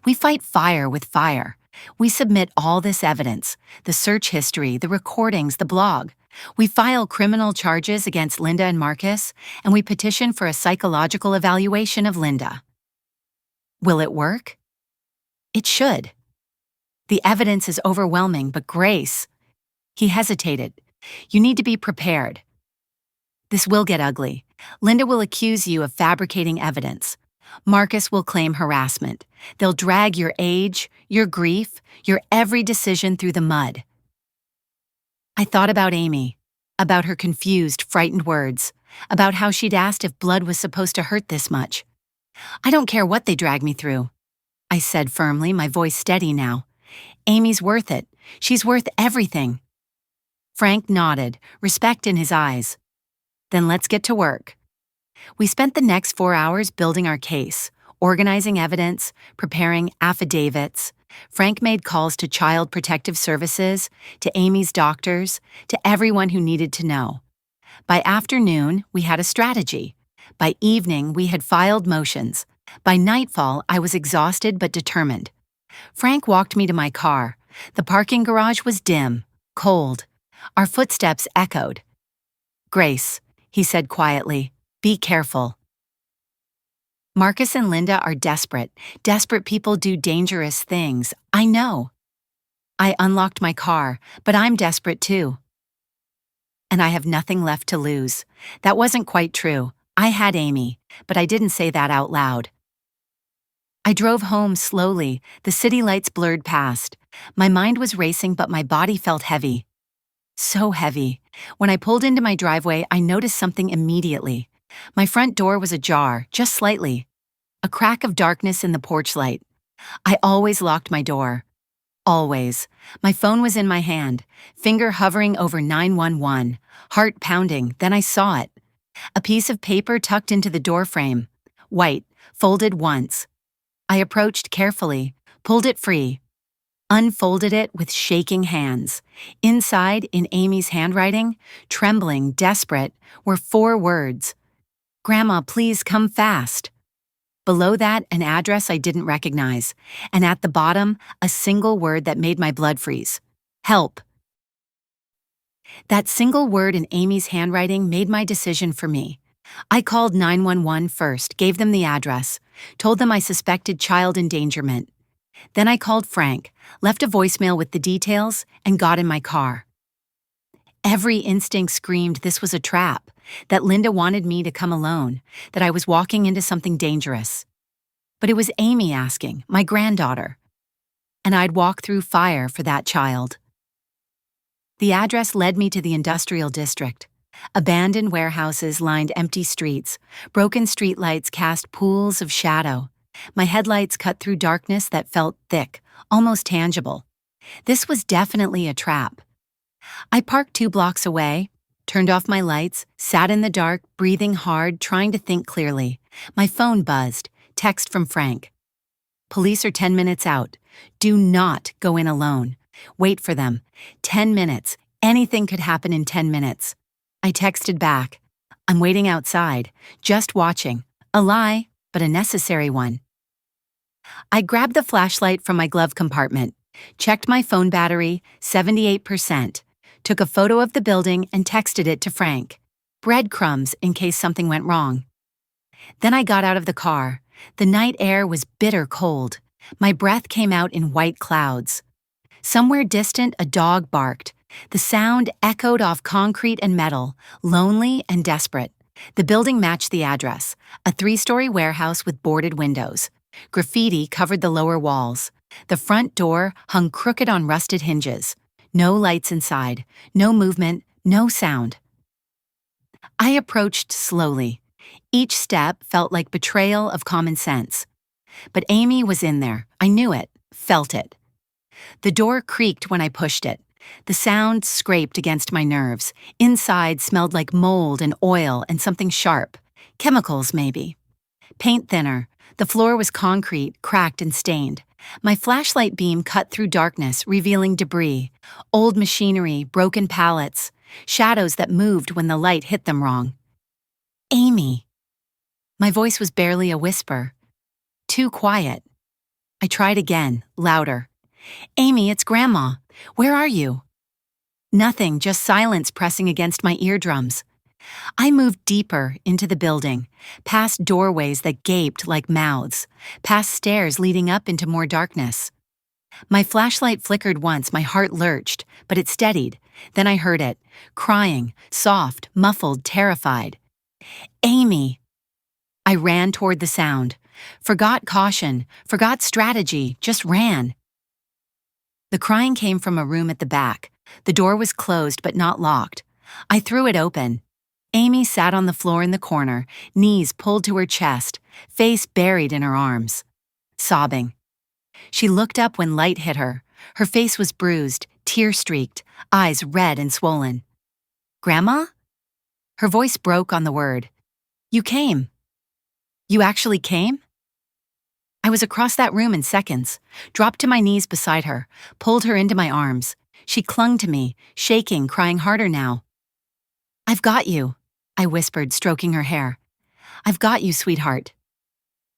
We fight fire with fire. We submit all this evidence, the search history, the recordings, the blog. We file criminal charges against Linda and Marcus, and we petition for a psychological evaluation of Linda. Will it work? It should. The evidence is overwhelming, but Grace... He hesitated. You need to be prepared. This will get ugly. Linda will accuse you of fabricating evidence. Marcus will claim harassment. They'll drag your age, your grief, your every decision through the mud. I thought about Amy, about her confused, frightened words, about how she'd asked if blood was supposed to hurt this much. I don't care what they drag me through, I said firmly, my voice steady now. Amy's worth it. She's worth everything. Frank nodded, respect in his eyes. Then let's get to work. We spent the next 4 hours building our case, organizing evidence, preparing affidavits. Frank made calls to Child Protective Services, to Amy's doctors, to everyone who needed to know. By afternoon, we had a strategy. By evening, we had filed motions. By nightfall, I was exhausted but determined. Frank walked me to my car. The parking garage was dim, cold. Our footsteps echoed. Grace, he said quietly, be careful. Marcus and Linda are desperate. Desperate people do dangerous things. I know. I unlocked my car, but I'm desperate too. And I have nothing left to lose. That wasn't quite true. I had Amy, but I didn't say that out loud. I drove home slowly, the city lights blurred past. My mind was racing, but my body felt heavy. So heavy. When I pulled into my driveway, I noticed something immediately. My front door was ajar, just slightly. A crack of darkness in the porch light. I always locked my door. Always. My phone was in my hand, finger hovering over 911, heart pounding, then I saw it. A piece of paper tucked into the door frame. White, folded once. I approached carefully, pulled it free, unfolded it with shaking hands. Inside, in Amy's handwriting, trembling, desperate, were 4 words. Grandma, please come fast. Below that, an address I didn't recognize, and at the bottom, a single word that made my blood freeze. Help. That single word in Amy's handwriting made my decision for me. I called 911 first, gave them the address, told them I suspected child endangerment. Then I called Frank, left a voicemail with the details, and got in my car. Every instinct screamed this was a trap, that Linda wanted me to come alone, that I was walking into something dangerous. But it was Amy asking, my granddaughter. And I'd walk through fire for that child. The address led me to the industrial district. Abandoned warehouses lined empty streets. Broken streetlights cast pools of shadow. My headlights cut through darkness that felt thick, almost tangible. This was definitely a trap. I parked 2 blocks away, turned off my lights, sat in the dark, breathing hard, trying to think clearly. My phone buzzed. Text from Frank. Police are 10 minutes out. Do not go in alone. Wait for them. 10 minutes. Anything could happen in 10 minutes. I texted back. I'm waiting outside, just watching. A lie, but a necessary one. I grabbed the flashlight from my glove compartment, checked my phone battery, 78%, took a photo of the building and texted it to Frank. Breadcrumbs in case something went wrong. Then I got out of the car. The night air was bitter cold. My breath came out in white clouds. Somewhere distant, a dog barked. The sound echoed off concrete and metal, lonely and desperate. The building matched the address, a 3-story warehouse with boarded windows. Graffiti covered the lower walls. The front door hung crooked on rusted hinges. No lights inside, no movement, no sound. I approached slowly. Each step felt like betrayal of common sense. But Amy was in there. I knew it, felt it. The door creaked when I pushed it. The sound scraped against my nerves. Inside smelled like mold and oil and something sharp. Chemicals, maybe. Paint thinner. The floor was concrete, cracked and stained. My flashlight beam cut through darkness, revealing debris. Old machinery, broken pallets. shadows that moved when the light hit them wrong. Amy. My voice was barely a whisper. Too quiet. I tried again, louder. Amy, it's Grandma. Where are you? Nothing, just silence pressing against my eardrums. I moved deeper into the building, past doorways that gaped like mouths, past stairs leading up into more darkness. My flashlight flickered once, my heart lurched, but it steadied. Then I heard it, crying, soft, muffled, terrified. Amy! I ran toward the sound. Forgot caution, forgot strategy, just ran. The crying came from a room at the back. The door was closed but not locked. I threw it open. Amy sat on the floor in the corner, knees pulled to her chest, face buried in her arms, sobbing. She looked up when light hit her. Her face was bruised, tear-streaked, eyes red and swollen. Grandma? Her voice broke on the word. You came. You actually came? I was across that room in seconds, dropped to my knees beside her, pulled her into my arms. She clung to me, shaking, crying harder now. I've got you, I whispered, stroking her hair. I've got you, sweetheart.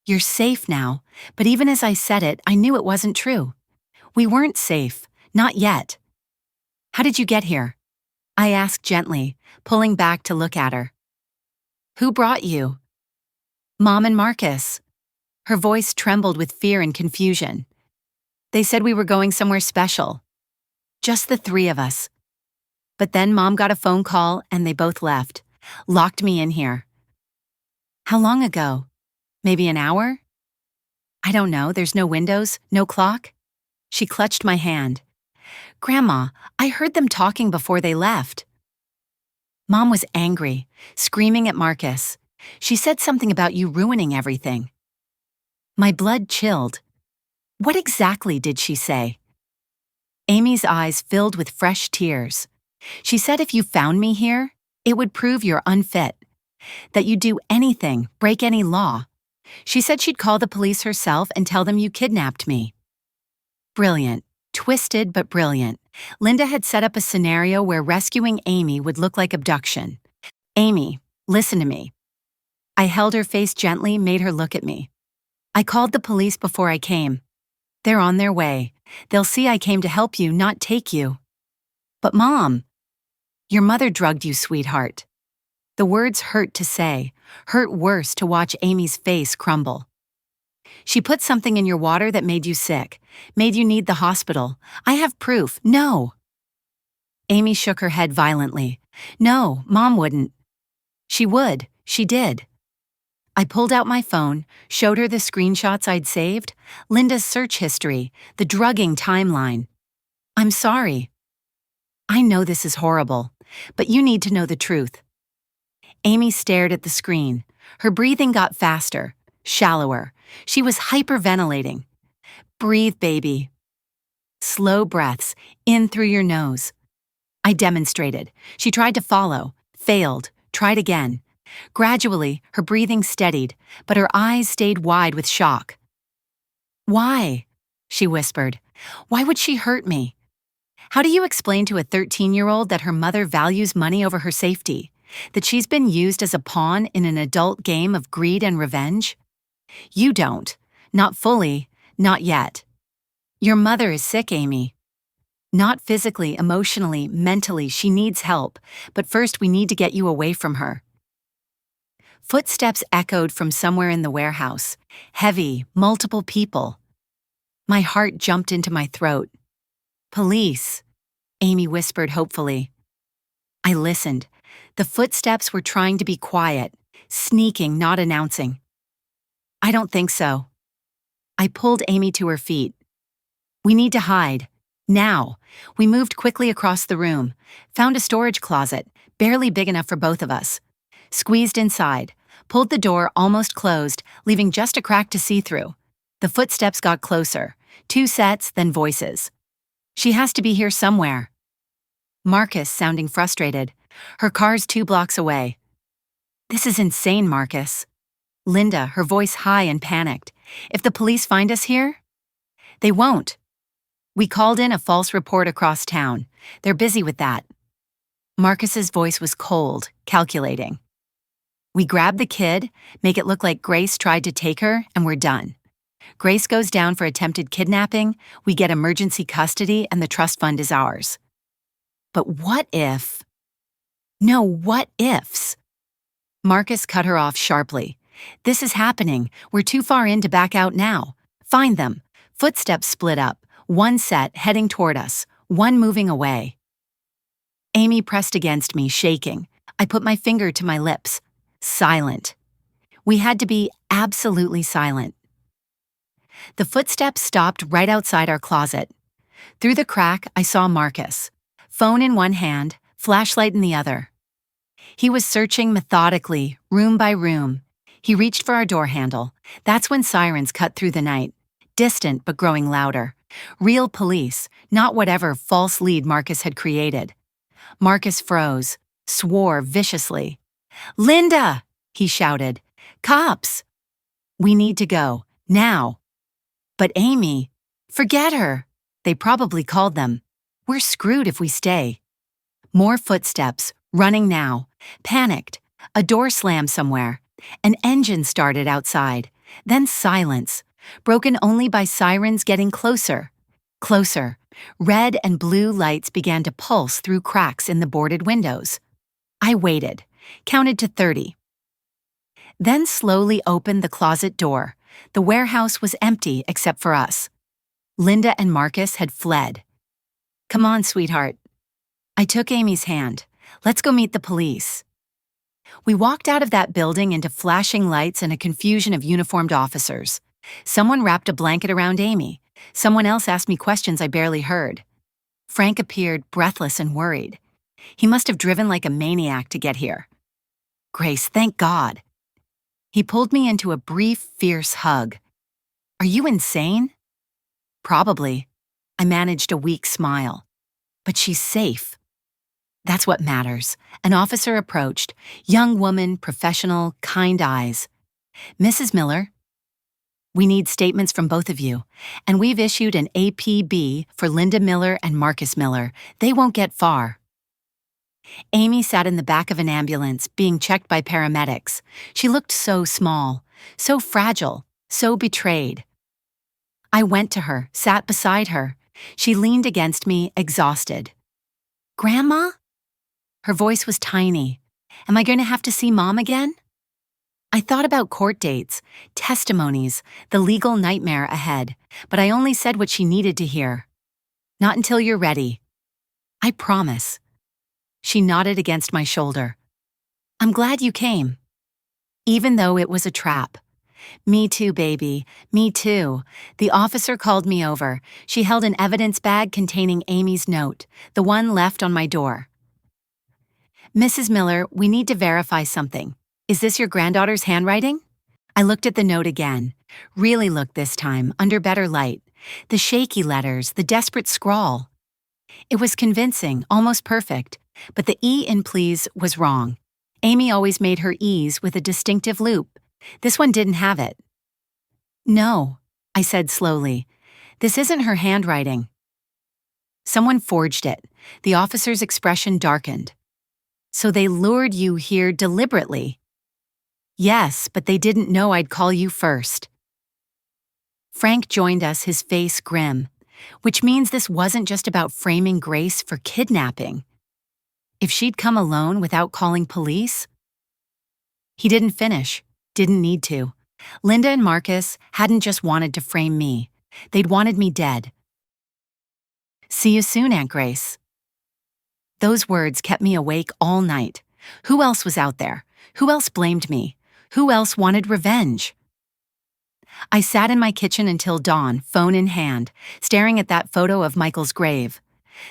You're safe now, but even as I said it, I knew it wasn't true. We weren't safe, not yet. How did you get here? I asked gently, pulling back to look at her. Who brought you? Mom and Marcus. Her voice trembled with fear and confusion. They said we were going somewhere special. Just the three of us. But then Mom got a phone call and they both left, locked me in here. How long ago? Maybe an hour? I don't know, there's no windows, no clock. She clutched my hand. Grandma, I heard them talking before they left. Mom was angry, screaming at Marcus. She said something about you ruining everything. My blood chilled. What exactly did she say? Amy's eyes filled with fresh tears. She said if you found me here, it would prove you're unfit, that you'd do anything, break any law. She said she'd call the police herself and tell them you kidnapped me. Brilliant. Twisted but brilliant. Linda had set up a scenario where rescuing Amy would look like abduction. Amy, listen to me. I held her face gently, made her look at me. I called the police before I came. They're on their way. They'll see I came to help you, not take you. But Mom, your mother drugged you, sweetheart. The words hurt to say, hurt worse to watch Amy's face crumble. She put something in your water that made you sick, made you need the hospital. I have proof. No. Amy shook her head violently. No, Mom wouldn't. She would. She did. I pulled out my phone, showed her the screenshots I'd saved, Linda's search history, the drugging timeline. I'm sorry. I know this is horrible, but you need to know the truth. Amy stared at the screen. Her breathing got faster, shallower. She was hyperventilating. Breathe, baby. Slow breaths, in through your nose. I demonstrated. She tried to follow, failed, tried again. Gradually, her breathing steadied, but her eyes stayed wide with shock. Why? She whispered. Why would she hurt me? How do you explain to a 13-year-old that her mother values money over her safety? That she's been used as a pawn in an adult game of greed and revenge? You don't. Not fully. Not yet. Your mother is sick, Amy. Not physically, emotionally, mentally. She needs help. But first, we need to get you away from her. Footsteps echoed from somewhere in the warehouse. Heavy, multiple people. My heart jumped into my throat. Police, Amy whispered hopefully. I listened. The footsteps were trying to be quiet, sneaking, not announcing. I don't think so. I pulled Amy to her feet. We need to hide. Now. We moved quickly across the room, found a storage closet, barely big enough for both of us. Squeezed inside, pulled the door almost closed, leaving just a crack to see through. The footsteps got closer. 2 sets, then voices. She has to be here somewhere. Marcus, sounding frustrated. Her car's 2 blocks away. This is insane, Marcus. Linda, her voice high and panicked. If the police find us here? They won't. We called in a false report across town. They're busy with that. Marcus's voice was cold, calculating. We grab the kid, make it look like Grace tried to take her, and we're done. Grace goes down for attempted kidnapping, we get emergency custody, and the trust fund is ours. But what if? No, what ifs? Marcus cut her off sharply. This is happening. We're too far in to back out now. Find them. Footsteps split up, one set heading toward us, one moving away. Amy pressed against me, shaking. I put my finger to my lips. Silent. We had to be absolutely silent. The footsteps stopped right outside our closet. Through the crack, I saw Marcus. Phone in one hand, flashlight in the other. He was searching methodically, room by room. He reached for our door handle. That's when sirens cut through the night. Distant but growing louder. Real police, not whatever false lead Marcus had created. Marcus froze, swore viciously. "Linda!" he shouted. "Cops! We need to go, now." But Amy, forget her. They probably called them. We're screwed if we stay. More footsteps, running now. Panicked. A door slammed somewhere. An engine started outside. Then silence, broken only by sirens getting closer. Closer. Red and blue lights began to pulse through cracks in the boarded windows. I waited, counted to 30. Then slowly opened the closet door. The warehouse was empty except for us. Linda and Marcus had fled. "Come on, sweetheart." I took Amy's hand. "Let's go meet the police." We walked out of that building into flashing lights and a confusion of uniformed officers. Someone wrapped a blanket around Amy. Someone else asked me questions I barely heard. Frank appeared breathless and worried. He must have driven like a maniac to get here. "Grace, thank God." He pulled me into a brief, fierce hug. "Are you insane?" "Probably." I managed a weak smile. "But she's safe." That's what matters. An officer approached. Young woman, professional, kind eyes. "Mrs. Miller, we need statements from both of you, and we've issued an APB for Linda Miller and Marcus Miller. They won't get far." Amy sat in the back of an ambulance, being checked by paramedics. She looked so small, so fragile, so betrayed. I went to her, sat beside her. She leaned against me, exhausted. "Grandma?" Her voice was tiny. "Am I going to have to see Mom again?" I thought about court dates, testimonies, the legal nightmare ahead, but I only said what she needed to hear. "Not until you're ready." "I promise." She nodded against my shoulder. "I'm glad you came." Even though it was a trap. "Me too, baby. Me too." The officer called me over. She held an evidence bag containing Amy's note, the one left on my door. "Mrs. Miller, we need to verify something. Is this your granddaughter's handwriting?" I looked at the note again. Really looked this time, under better light. The shaky letters, the desperate scrawl. It was convincing, almost perfect, but the E in please was wrong. Amy always made her E's with a distinctive loop. This one didn't have it. "No," I said slowly. "This isn't her handwriting." Someone forged it. The officer's expression darkened. "So they lured you here deliberately?" "Yes, but they didn't know I'd call you first." Frank joined us, his face grim, which means this wasn't just about framing Grace for kidnapping. If she'd come alone without calling police? He didn't finish, didn't need to. Linda and Marcus hadn't just wanted to frame me. They'd wanted me dead. "See you soon, Aunt Grace." Those words kept me awake all night. Who else was out there? Who else blamed me? Who else wanted revenge? I sat in my kitchen until dawn, phone in hand, staring at that photo of Michael's grave.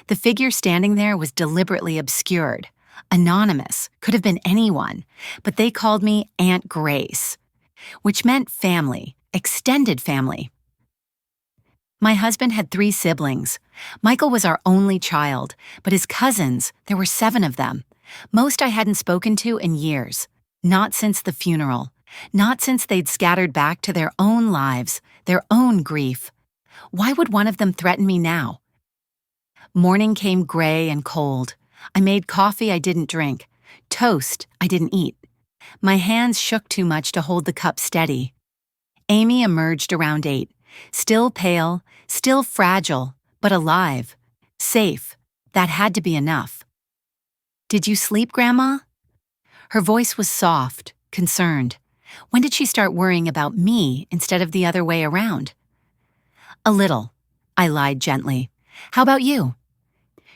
The figure standing there was deliberately obscured. Anonymous, could have been anyone, but they called me Aunt Grace, which meant family, extended family. My husband had 3 siblings. Michael was our only child, but his cousins, there were 7 of them. Most I hadn't spoken to in years. Not since the funeral. Not since they'd scattered back to their own lives, their own grief. Why would one of them threaten me now? Morning came gray and cold. I made coffee I didn't drink, toast I didn't eat. My hands shook too much to hold the cup steady. Amy emerged around 8, still pale, still fragile, but alive, safe. That had to be enough. "Did you sleep, Grandma?" Her voice was soft, concerned. When did she start worrying about me instead of the other way around? "A little," I lied gently. "How about you?"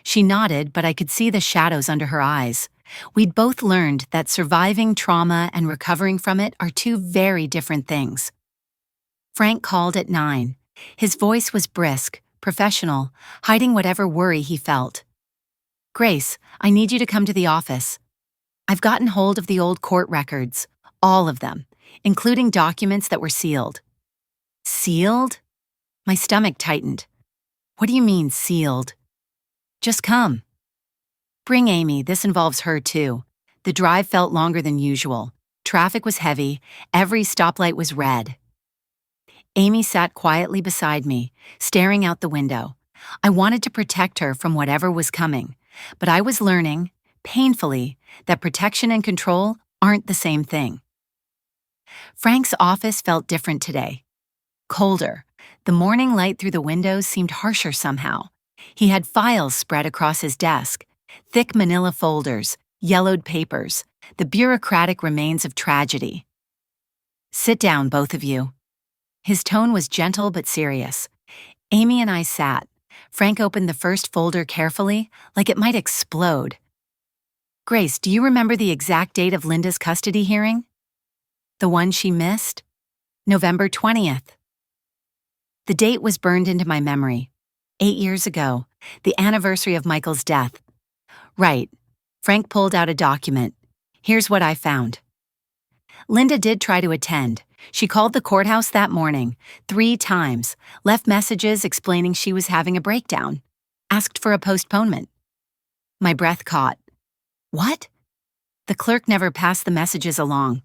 She nodded, but I could see the shadows under her eyes. We'd both learned that surviving trauma and recovering from it are two very different things. Frank called at 9. His voice was brisk, professional, hiding whatever worry he felt. "Grace, I need you to come to the office. I've gotten hold of the old court records, all of them, including documents that were sealed." "Sealed?" My stomach tightened. "What do you mean, sealed?" "Just come." "Bring Amy, this involves her too." The drive felt longer than usual. Traffic was heavy, every stoplight was red. Amy sat quietly beside me, staring out the window. I wanted to protect her from whatever was coming, but I was learning, painfully, that protection and control aren't the same thing. Frank's office felt different today. Colder. The morning light through the windows seemed harsher somehow. He had files spread across his desk, thick manila folders, yellowed papers, the bureaucratic remains of tragedy. "Sit down, both of you." His tone was gentle but serious. Amy and I sat. Frank opened the first folder carefully, like it might explode. "Grace, do you remember the exact date of Linda's custody hearing?" "The one she missed?" "November 20th. The date was burned into my memory. 8 years ago, the anniversary of Michael's death. "Right." Frank pulled out a document. "Here's what I found. Linda did try to attend. She called the courthouse that morning, 3 times, left messages explaining she was having a breakdown, asked for a postponement." My breath caught. "What?" "The clerk never passed the messages along.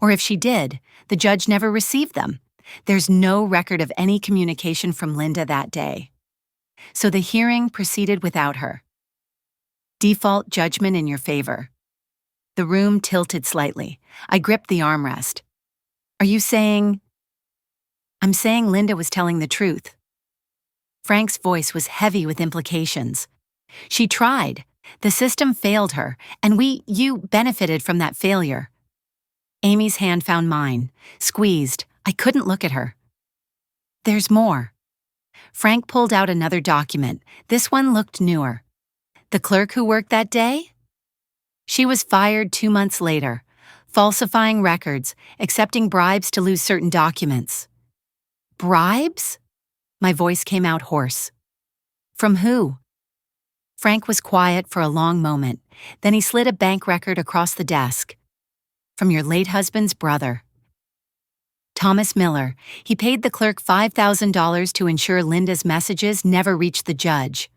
Or if she did, the judge never received them. There's no record of any communication from Linda that day. So the hearing proceeded without her. Default judgment in your favor." The room tilted slightly. I gripped the armrest. "Are you saying—" "I'm saying Linda was telling the truth." Frank's voice was heavy with implications. "She tried. The system failed her, and you benefited from that failure." Amy's hand found mine, squeezed. I couldn't look at her. "There's more." Frank pulled out another document. This one looked newer. "The clerk who worked that day? She was fired 2 months later, falsifying records, accepting bribes to lose certain documents." "Bribes?" My voice came out hoarse. "From who?" Frank was quiet for a long moment. Then he slid a bank record across the desk. "From your late husband's brother. Thomas Miller. He paid the clerk $5,000 to ensure Linda's messages never reached the judge."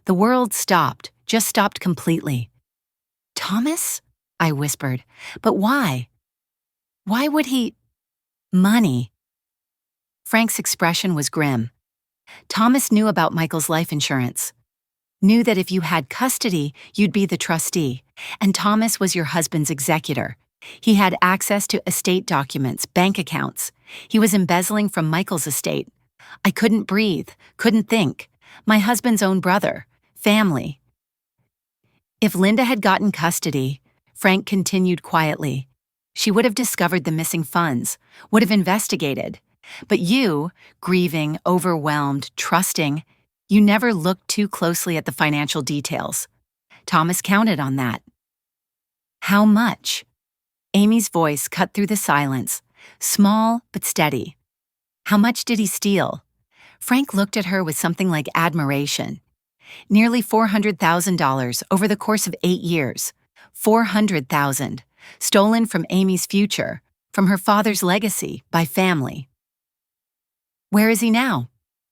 The world stopped, just stopped completely. "Thomas?" I whispered. "But why? Why would he—" "Money." Frank's expression was grim. "Thomas knew about Michael's life insurance. Knew that if you had custody, you'd be the trustee, and Thomas was your husband's executor. He had access to estate documents, bank accounts. He was embezzling from Michael's estate. I couldn't breathe, couldn't think. My husband's own brother, family. If Linda had gotten custody," Frank continued quietly, "she would have discovered the missing funds, would have investigated. But you, grieving, overwhelmed, trusting, you never looked too closely at the financial details. Thomas counted on that." "How much?" Amy's voice cut through the silence, small but steady. "How much did he steal?" Frank looked at her with something like admiration. "Nearly $400,000 over the course of 8 years. 400,000, stolen from Amy's future, from her father's legacy, by family." "Where is he now?"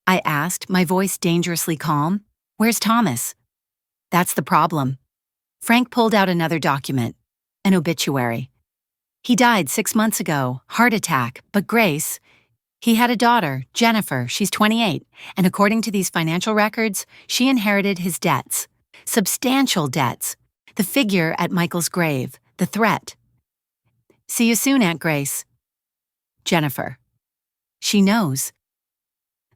I asked, my voice dangerously calm. "Where's Thomas?" "That's the problem." Frank pulled out another document, an obituary. "He died 6 months ago, heart attack, but Grace, he had a daughter, Jennifer, she's 28, and according to these financial records, she inherited his debts. substantial debts, the figure at Michael's grave, the threat. See you soon, Aunt Grace. Jennifer. She knows.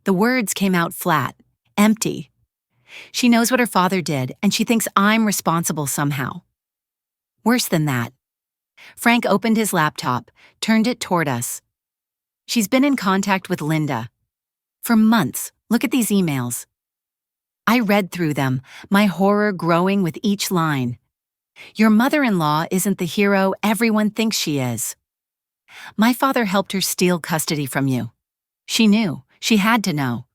The words came out flat, empty. She knows what her father did, and she thinks I'm responsible somehow. Worse than that. Frank opened his laptop, turned it toward us. She's been in contact with Linda. For months. Look at these emails. I read through them, my horror growing with each line. Your mother-in-law isn't the hero everyone thinks she is. My father helped her steal custody from you. She knew. She had to know.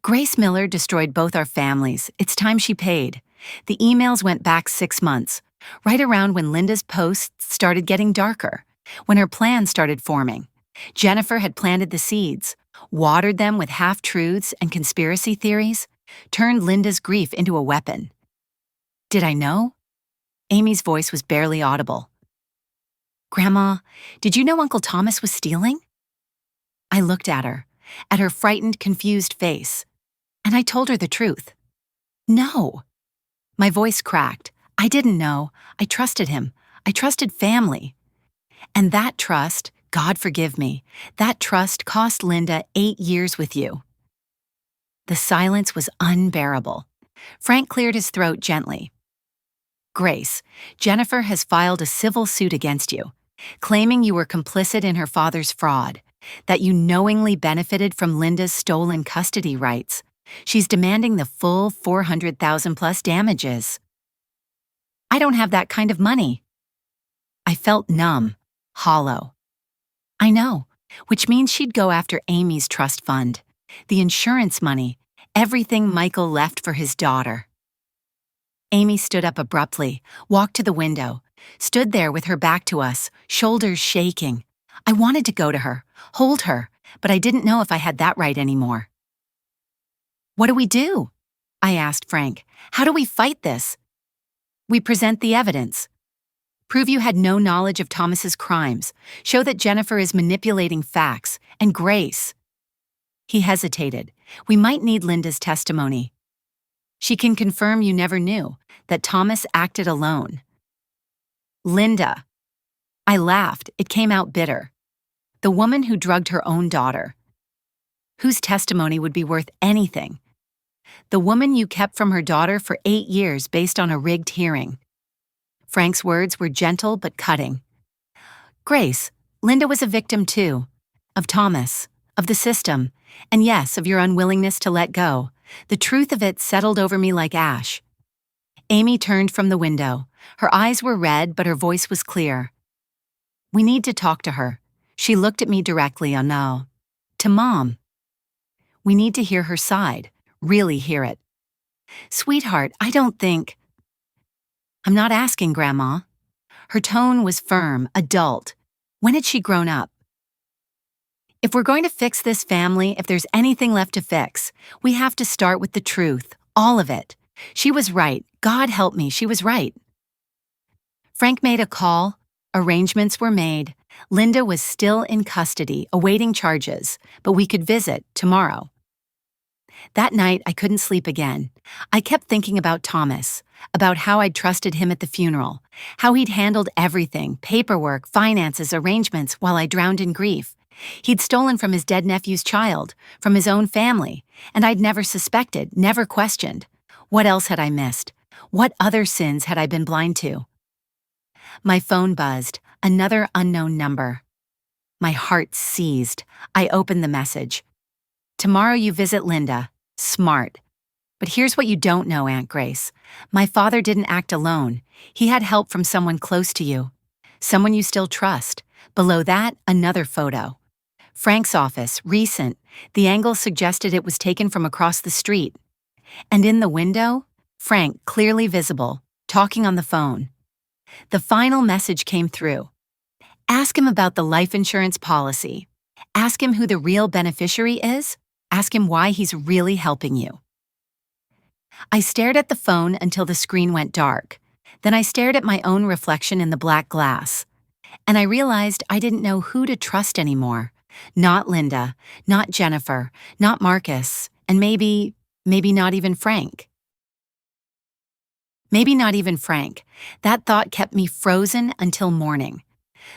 Grace Miller destroyed both our families. It's time she paid. The emails went back 6 months, right around when Linda's posts started getting darker, when her plan started forming. Jennifer had planted the seeds, watered them with half-truths and conspiracy theories, turned Linda's grief into a weapon. Did I know? Amy's voice was barely audible. Grandma, did you know Uncle Thomas was stealing? I looked at her frightened, confused face, and I told her the truth. No. My voice cracked. I didn't know. I trusted him. I trusted family. And that trust, God forgive me, that trust cost Linda 8 years with you. The silence was unbearable. Frank cleared his throat gently. Grace, Jennifer has filed a civil suit against you, claiming you were complicit in her father's fraud, that you knowingly benefited from Linda's stolen custody rights. She's demanding the full $400,000 plus damages. I don't have that kind of money. I felt numb, hollow. I know, which means she'd go after Amy's trust fund, the insurance money, everything Michael left for his daughter. Amy stood up abruptly, walked to the window, stood there with her back to us, shoulders shaking. I wanted to go to her, hold her, but I didn't know if I had that right anymore. What do we do? I asked Frank. How do we fight this? We present the evidence. Prove you had no knowledge of Thomas's crimes. Show that Jennifer is manipulating facts. And Grace. He hesitated. We might need Linda's testimony. She can confirm you never knew, that Thomas acted alone. Linda. I laughed. It came out bitter. The woman who drugged her own daughter. Whose testimony would be worth anything? The woman you kept from her daughter for 8 years based on a rigged hearing. Frank's words were gentle but cutting. Grace, Linda was a victim too. Of Thomas, of the system, and yes, of your unwillingness to let go. The truth of it settled over me like ash. Amy turned from the window. Her eyes were red, but her voice was clear. We need to talk to her. She looked at me directly. No. To Mom. We need to hear her side, really hear it. Sweetheart, I don't think... I'm not asking, Grandma. Her tone was firm, adult. When had she grown up? If we're going to fix this family, if there's anything left to fix, we have to start with the truth, all of it. She was right. God help me, she was right. Frank made a call. Arrangements were made. Linda was still in custody, awaiting charges, but we could visit tomorrow. That night, I couldn't sleep again. I kept thinking about Thomas, about how I'd trusted him at the funeral, how he'd handled everything, paperwork, finances, arrangements, while I drowned in grief. He'd stolen from his dead nephew's child, from his own family, and I'd never suspected, never questioned. What else had I missed? What other sins had I been blind to? My phone buzzed, another unknown number. My heart seized. I opened the message. Tomorrow you visit Linda. Smart. But here's what you don't know, Aunt Grace. My father didn't act alone. He had help from someone close to you. Someone you still trust. Below that, another photo. Frank's office, recent. The angle suggested it was taken from across the street. And in the window, Frank, clearly visible, talking on the phone. The final message came through. Ask him about the life insurance policy. Ask him who the real beneficiary is. Ask him why he's really helping you. I stared at the phone until the screen went dark. Then I stared at my own reflection in the black glass. And I realized I didn't know who to trust anymore. Not Linda, not Jennifer, not Marcus, and maybe not even Frank. Maybe not even Frank. That thought kept me frozen until morning.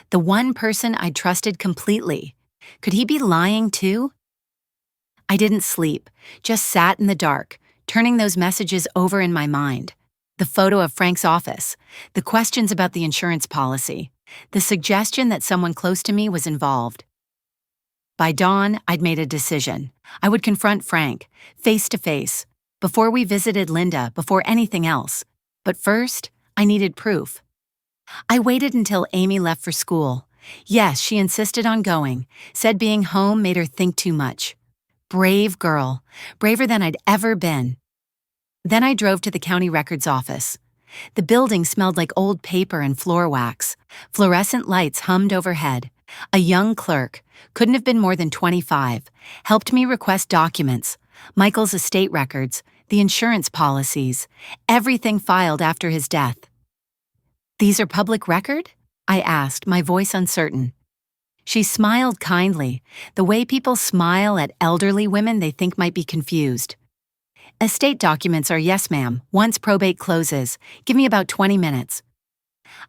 The one person I trusted completely. Could he be lying too? I didn't sleep, just sat in the dark, turning those messages over in my mind. The photo of Frank's office, the questions about the insurance policy, the suggestion that someone close to me was involved. By dawn, I'd made a decision. I would confront Frank, face to face, before we visited Linda, before anything else. But first, I needed proof. I waited until Amy left for school. Yes, she insisted on going, said being home made her think too much. Brave girl, braver than I'd ever been. Then I drove to the county records office. The building smelled like old paper and floor wax. Fluorescent lights hummed overhead. A young clerk, couldn't have been more than 25, helped me request documents, Michael's estate records, the insurance policies, everything filed after his death. "These are public record?" I asked, my voice uncertain. She smiled kindly, the way people smile at elderly women they think might be confused. "Estate documents are yes, ma'am, once probate closes. Give me about 20 minutes.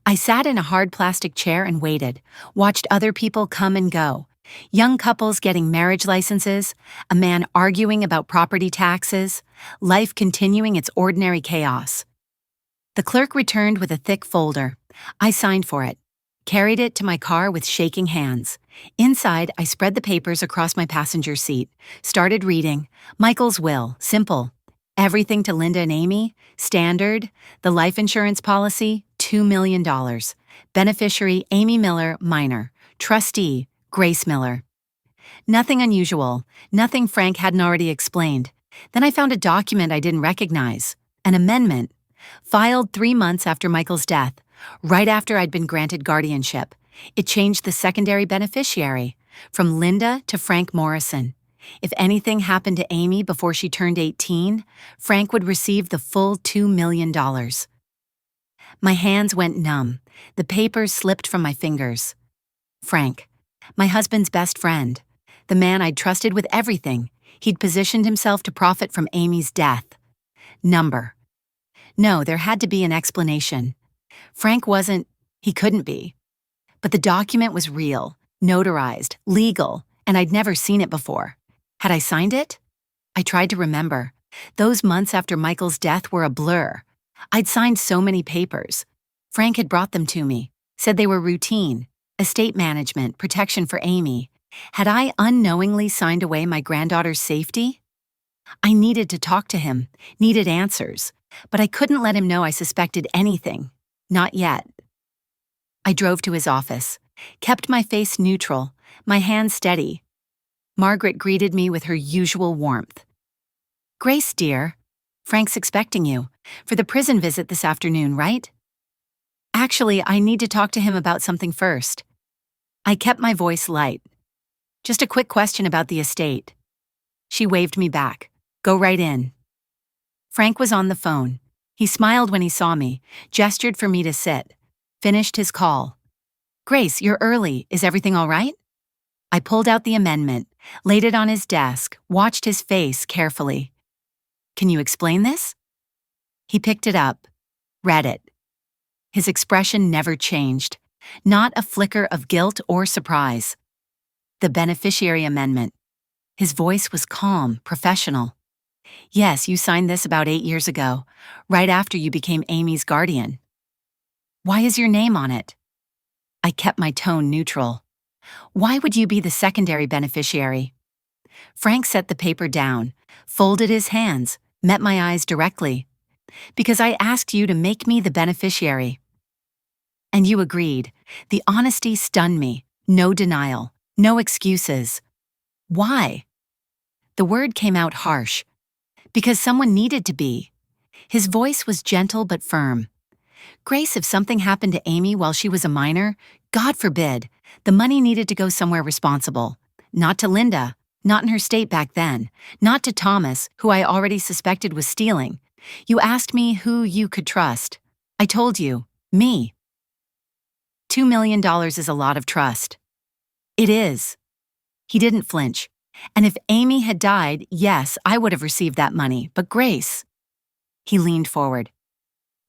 I sat in a hard plastic chair and waited, watched other people come and go. Young couples getting marriage licenses, a man arguing about property taxes, life continuing its ordinary chaos. The clerk returned with a thick folder. I signed for it, carried it to my car with shaking hands. Inside, I spread the papers across my passenger seat, started reading. Michael's will, simple. Everything to Linda and Amy, standard. The life insurance policy, $2 million. Beneficiary, Amy Miller, minor. Trustee, Grace Miller. Nothing unusual, nothing Frank hadn't already explained. Then I found a document I didn't recognize, an amendment, filed 3 months after Michael's death, right after I'd been granted guardianship. It changed the secondary beneficiary, from Linda to Frank Morrison. If anything happened to Amy before she turned 18, Frank would receive the full $2 million. My hands went numb. The papers slipped from my fingers. Frank, my husband's best friend, the man I'd trusted with everything. He'd positioned himself to profit from Amy's death. Number. No, there had to be an explanation. Frank he couldn't be. But the document was real, notarized, legal, and I'd never seen it before. Had I signed it? I tried to remember. Those months after Michael's death were a blur. I'd signed so many papers. Frank had brought them to me, said they were routine, estate management, protection for Amy. Had I unknowingly signed away my granddaughter's safety? I needed to talk to him, needed answers, but I couldn't let him know I suspected anything. Not yet. I drove to his office, kept my face neutral, my hands steady. Margaret greeted me with her usual warmth. "Grace, dear, Frank's expecting you for the prison visit this afternoon, right?" "Actually, I need to talk to him about something first." I kept my voice light. "Just a quick question about the estate." She waved me back. "Go right in." Frank was on the phone. He smiled when he saw me, gestured for me to sit, finished his call. "Grace, you're early. Is everything all right?" I pulled out the amendment, laid it on his desk, watched his face carefully. "Can you explain this?" He picked it up, read it. His expression never changed, not a flicker of guilt or surprise. The beneficiary amendment. His voice was calm, professional. "Yes, you signed this about 8 years ago, right after you became Amy's guardian." "Why is your name on it?" I kept my tone neutral. "Why would you be the secondary beneficiary?" Frank set the paper down, folded his hands, met my eyes directly. "Because I asked you to make me the beneficiary." "And you agreed." The honesty stunned me. No denial, no excuses. "Why?" The word came out harsh. "Because someone needed to be." His voice was gentle but firm. "Grace, if something happened to Amy while she was a minor, God forbid, the money needed to go somewhere responsible. Not to Linda, not in her state back then, not to Thomas, who I already suspected was stealing. You asked me who you could trust. I told you, me." $2 million is a lot of trust. "It is." He didn't flinch. "And if Amy had died, yes, I would have received that money, but Grace." He leaned forward.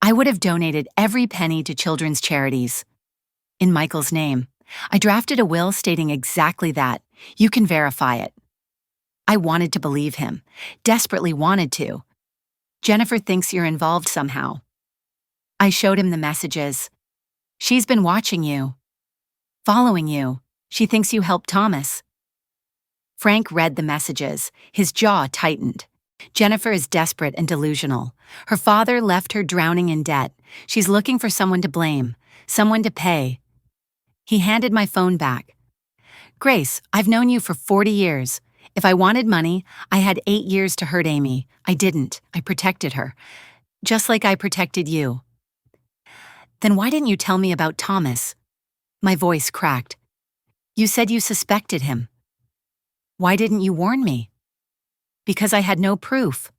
I would have donated every penny to children's charities. In Michael's name, I drafted a will stating exactly that. You can verify it. I wanted to believe him, desperately wanted to. Jennifer thinks you're involved somehow. I showed him the messages. She's been watching you, following you. She thinks you helped Thomas. Frank read the messages. His jaw tightened. Jennifer is desperate and delusional. Her father left her drowning in debt. She's looking for someone to blame, someone to pay. He handed my phone back. Grace, I've known you for 40 years. If I wanted money, I had 8 years to hurt Amy. I didn't. I protected her. Just like I protected you. Then why didn't you tell me about Thomas? My voice cracked. You said you suspected him. Why didn't you warn me? Because I had no proof.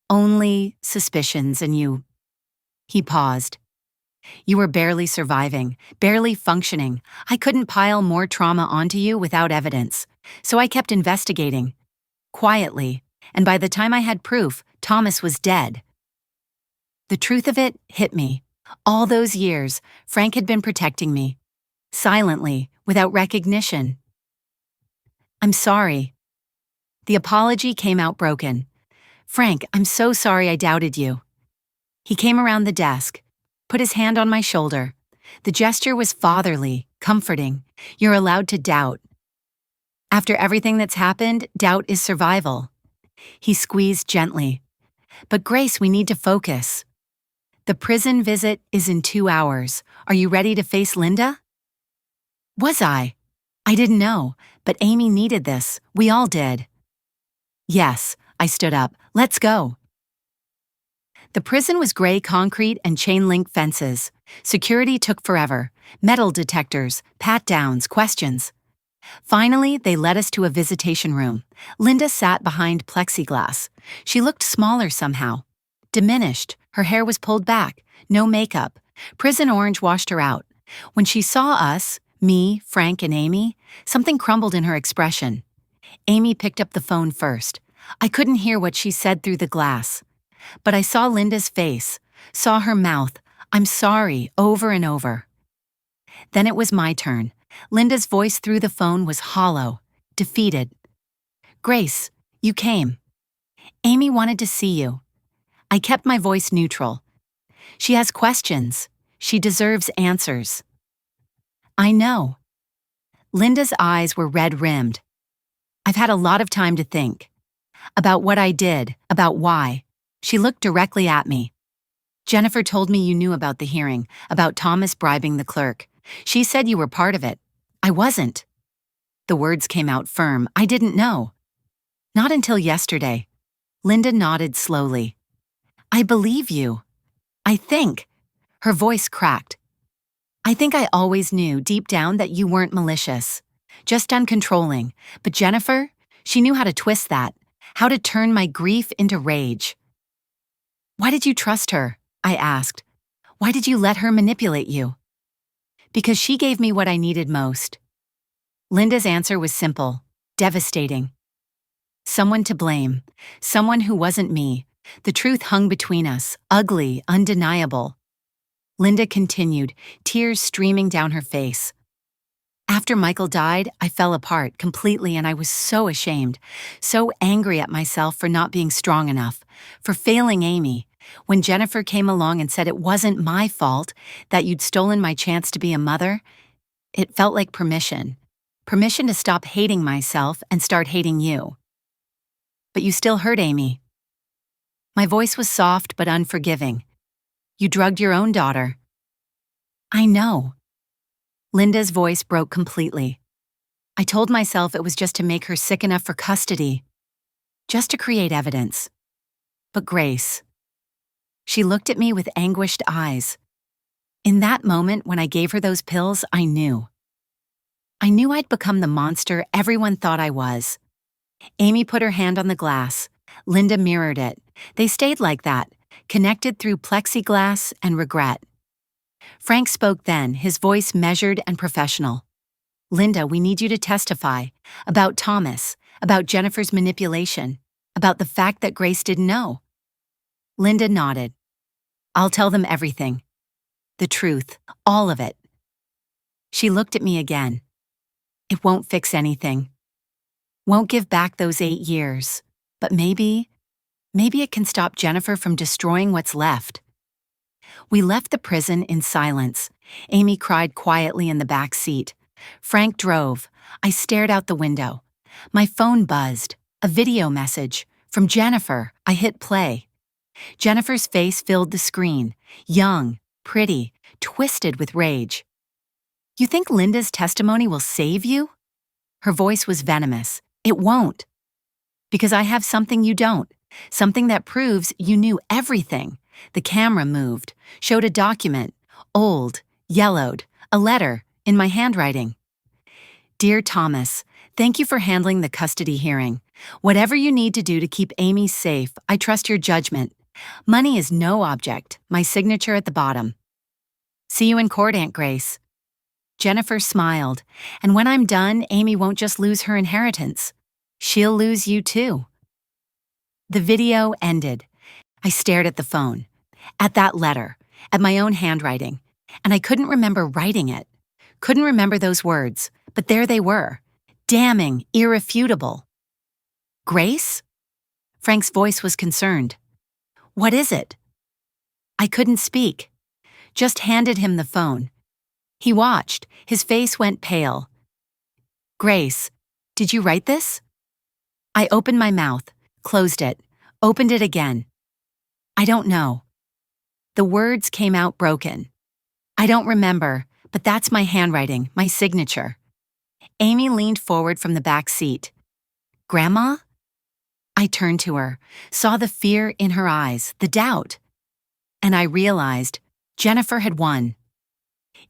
Only suspicions and you. He paused. You were barely surviving, barely functioning. I couldn't pile more trauma onto you without evidence. So I kept investigating. Quietly. And by the time I had proof, Thomas was dead. The truth of it hit me. All those years, Frank had been protecting me. Silently, without recognition. I'm sorry. The apology came out broken. Frank, I'm so sorry I doubted you. He came around the desk, put his hand on my shoulder. The gesture was fatherly, comforting. You're allowed to doubt. After everything that's happened, doubt is survival. He squeezed gently. But Grace, we need to focus. The prison visit is in 2 hours. Are you ready to face Linda? Was I? I didn't know, but Amy needed this. We all did. Yes, I stood up. Let's go. The prison was gray concrete and chain-link fences. Security took forever. Metal detectors, pat-downs, questions. Finally, they led us to a visitation room. Linda sat behind plexiglass. She looked smaller somehow. Diminished. Her hair was pulled back. No makeup. Prison orange washed her out. When she saw us, me, Frank, and Amy, something crumbled in her expression. Amy picked up the phone first. I couldn't hear what she said through the glass. But I saw Linda's face, saw her mouth, I'm sorry, over and over. Then it was my turn. Linda's voice through the phone was hollow, defeated. Grace, you came. Amy wanted to see you. I kept my voice neutral. She has questions. She deserves answers. I know. Linda's eyes were red-rimmed. I've had a lot of time to think. About what I did, about why. She looked directly at me. Jennifer told me you knew about the hearing, about Thomas bribing the clerk. She said you were part of it. I wasn't. The words came out firm. I didn't know. Not until yesterday. Linda nodded slowly. I believe you. I think. Her voice cracked. I think I always knew deep down that you weren't malicious. Just uncontrolling. But Jennifer, she knew how to twist that. How to turn my grief into rage. Why did you trust her? I asked. Why did you let her manipulate you? Because she gave me what I needed most. Linda's answer was simple, devastating. Someone to blame, someone who wasn't me. The truth hung between us, ugly, undeniable. Linda continued, tears streaming down her face. After Michael died, I fell apart completely and I was so ashamed, so angry at myself for not being strong enough, for failing Amy. When Jennifer came along and said it wasn't my fault, that you'd stolen my chance to be a mother, it felt like permission. Permission to stop hating myself and start hating you. But you still hurt Amy. My voice was soft but unforgiving. You drugged your own daughter. I know. Linda's voice broke completely. I told myself it was just to make her sick enough for custody, just to create evidence. But Grace. She looked at me with anguished eyes. In that moment when I gave her those pills, I knew. I knew I'd become the monster everyone thought I was. Amy put her hand on the glass. Linda mirrored it. They stayed like that, connected through plexiglass and regret. Frank spoke then, his voice measured and professional. Linda, we need you to testify about Thomas, about Jennifer's manipulation, about the fact that Grace didn't know. Linda nodded. I'll tell them everything. The truth, all of it. She looked at me again. It won't fix anything. Won't give back those 8 years. But maybe it can stop Jennifer from destroying what's left. We left the prison in silence. Amy cried quietly in the back seat. Frank drove. I stared out the window. My phone buzzed. A video message. From Jennifer. I hit play. Jennifer's face filled the screen. Young, pretty, twisted with rage. You think Linda's testimony will save you? Her voice was venomous. It won't. Because I have something you don't. Something that proves you knew everything. The camera moved, showed a document, old, yellowed, a letter, in my handwriting. Dear Thomas, thank you for handling the custody hearing. Whatever you need to do to keep Amy safe, I trust your judgment. Money is no object, my signature at the bottom. See you in court, Aunt Grace. Jennifer smiled, and when I'm done, Amy won't just lose her inheritance. She'll lose you too. The video ended. I stared at the phone, at that letter, at my own handwriting, and I couldn't remember writing it. Couldn't remember those words, but there they were. Damning, irrefutable. Grace? Frank's voice was concerned. What is it? I couldn't speak. Just handed him the phone. He watched. His face went pale. Grace, did you write this? I opened my mouth, closed it, opened it again. I don't know. The words came out broken. I don't remember, but that's my handwriting, my signature. Amy leaned forward from the back seat. Grandma? I turned to her, saw the fear in her eyes, the doubt. And I realized Jennifer had won.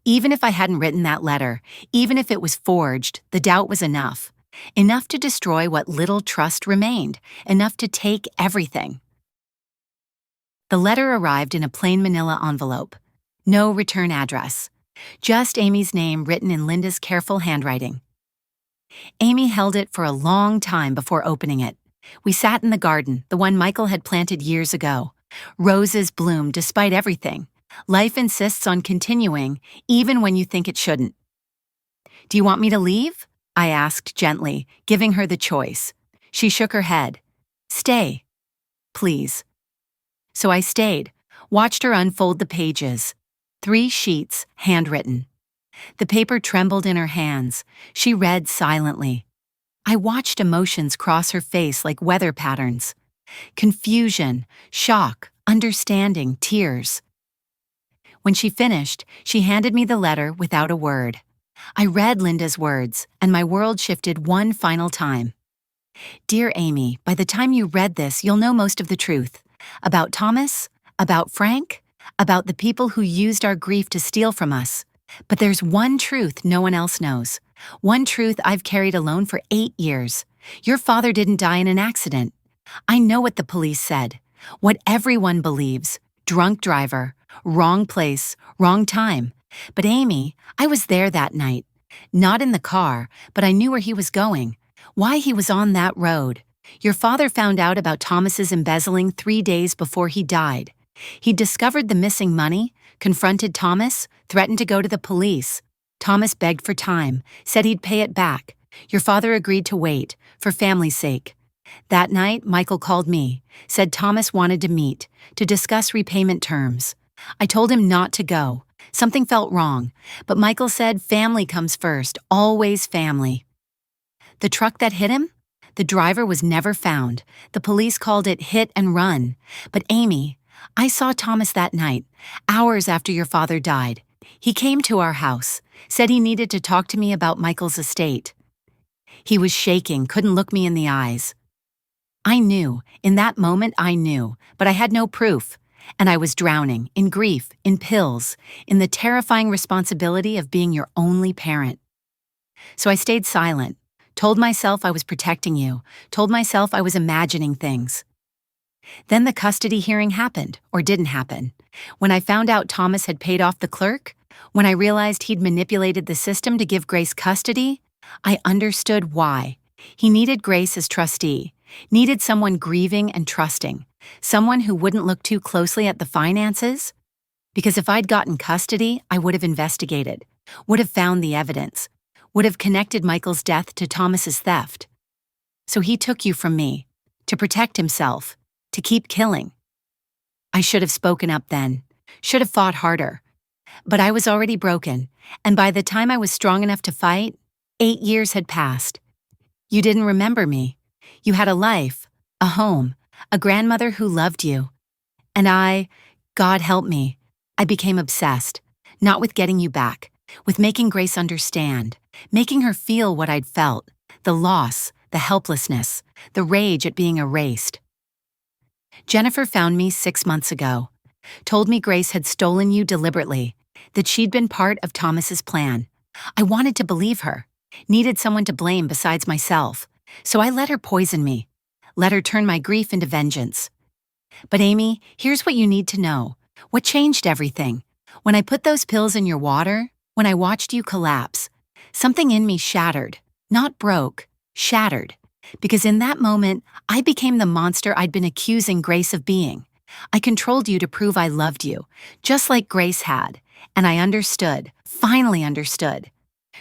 Even if I hadn't written that letter, even if it was forged, the doubt was enough. Enough to destroy what little trust remained, enough to take everything. The letter arrived in a plain manila envelope. No return address. Just Amy's name written in Linda's careful handwriting. Amy held it for a long time before opening it. We sat in the garden, the one Michael had planted years ago. Roses bloomed despite everything. Life insists on continuing, even when you think it shouldn't. Do you want me to leave? I asked gently, giving her the choice. She shook her head. Stay, please. So I stayed, watched her unfold the pages. 3 sheets, handwritten. The paper trembled in her hands. She read silently. I watched emotions cross her face like weather patterns. Confusion, shock, understanding, tears. When she finished, she handed me the letter without a word. I read Linda's words, and my world shifted one final time. Dear Amy, by the time you read this, you'll know most of the truth. About Thomas, about Frank, about the people who used our grief to steal from us. But there's one truth no one else knows. One truth I've carried alone for 8 years. Your father didn't die in an accident. I know what the police said. What everyone believes. Drunk driver. Wrong place. Wrong time. But Amy, I was there that night. Not in the car, but I knew where he was going. Why he was on that road. Your father found out about Thomas's embezzling 3 days before he died. He discovered the missing money, confronted Thomas, threatened to go to the police. Thomas begged for time, said he'd pay it back. Your father agreed to wait, for family's sake. That night, Michael called me, said Thomas wanted to meet, to discuss repayment terms. I told him not to go. Something felt wrong, but Michael said family comes first, always family. The truck that hit him? The driver was never found. The police called it hit and run. But Amy, I saw Thomas that night, hours after your father died. He came to our house, said he needed to talk to me about Michael's estate. He was shaking, couldn't look me in the eyes. I knew, in that moment I knew, but I had no proof. And I was drowning, in grief, in pills, in the terrifying responsibility of being your only parent. So I stayed silent, told myself I was protecting you, told myself I was imagining things. Then the custody hearing happened, or didn't happen. When I found out Thomas had paid off the clerk, when I realized he'd manipulated the system to give Grace custody, I understood why. He needed Grace as trustee, needed someone grieving and trusting, Someone who wouldn't look too closely at the finances? Because if I'd gotten custody, I would have investigated, would have found the evidence, would have connected Michael's death to Thomas's theft. So he took you from me, to protect himself, to keep killing. I should have spoken up then, should have fought harder. But I was already broken, and by the time I was strong enough to fight, 8 years had passed. You didn't remember me. You had a life, a home, a grandmother who loved you. And I, God help me, I became obsessed, not with getting you back, with making Grace understand, making her feel what I'd felt, the loss, the helplessness, the rage at being erased. Jennifer found me 6 months ago, told me Grace had stolen you deliberately, that she'd been part of Thomas's plan. I wanted to believe her, needed someone to blame besides myself, so I let her poison me, let her turn my grief into vengeance. But Amy, here's what you need to know. What changed everything? When I put those pills in your water, when I watched you collapse, something in me shattered, not broke, shattered. Because in that moment, I became the monster I'd been accusing Grace of being. I controlled you to prove I loved you, just like Grace had. And I understood, finally understood.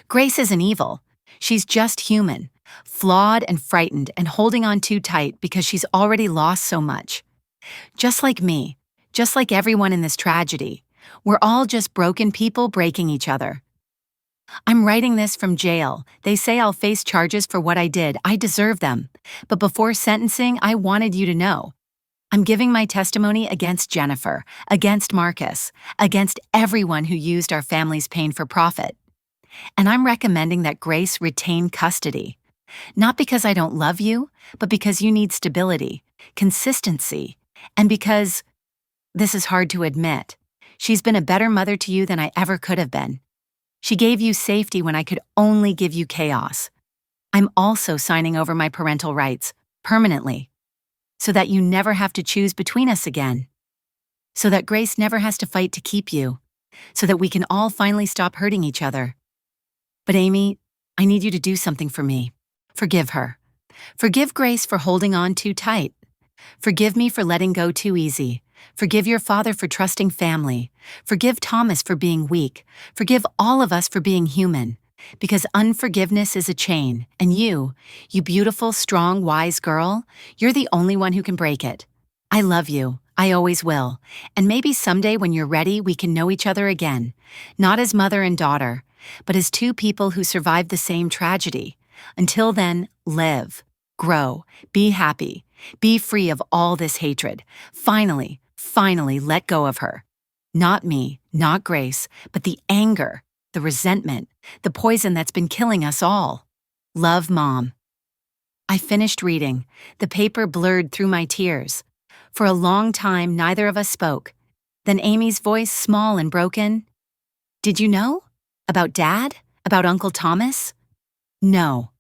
Grace isn't evil. She's just human, flawed and frightened and holding on too tight because she's already lost so much. Just like me, just like everyone in this tragedy, we're all just broken people breaking each other. I'm writing this from jail. They say I'll face charges for what I did. I deserve them. But before sentencing, I wanted you to know. I'm giving my testimony against Jennifer, against Marcus, against everyone who used our family's pain for profit. And I'm recommending that Grace retain custody. Not because I don't love you, but because you need stability, consistency, and because, this is hard to admit, she's been a better mother to you than I ever could have been. She gave you safety when I could only give you chaos. I'm also signing over my parental rights, permanently, so that you never have to choose between us again. So that Grace never has to fight to keep you. So that we can all finally stop hurting each other. But Amy, I need you to do something for me. Forgive her. Forgive Grace for holding on too tight. Forgive me for letting go too easy. Forgive your father for trusting family. Forgive Thomas for being weak. Forgive all of us for being human. Because unforgiveness is a chain, and you beautiful, strong, wise girl, you're the only one who can break it. I love you. I always will. And maybe someday when you're ready, we can know each other again. Not as mother and daughter, but as two people who survived the same tragedy. Until then, live, grow, be happy, be free of all this hatred. Finally let go of her. Not me, not Grace, but the anger, the resentment, the poison that's been killing us all. Love, Mom. I finished reading. The paper blurred through my tears. For a long time, neither of us spoke. Then Amy's voice, small and broken. Did you know? About Dad? About Uncle Thomas? No.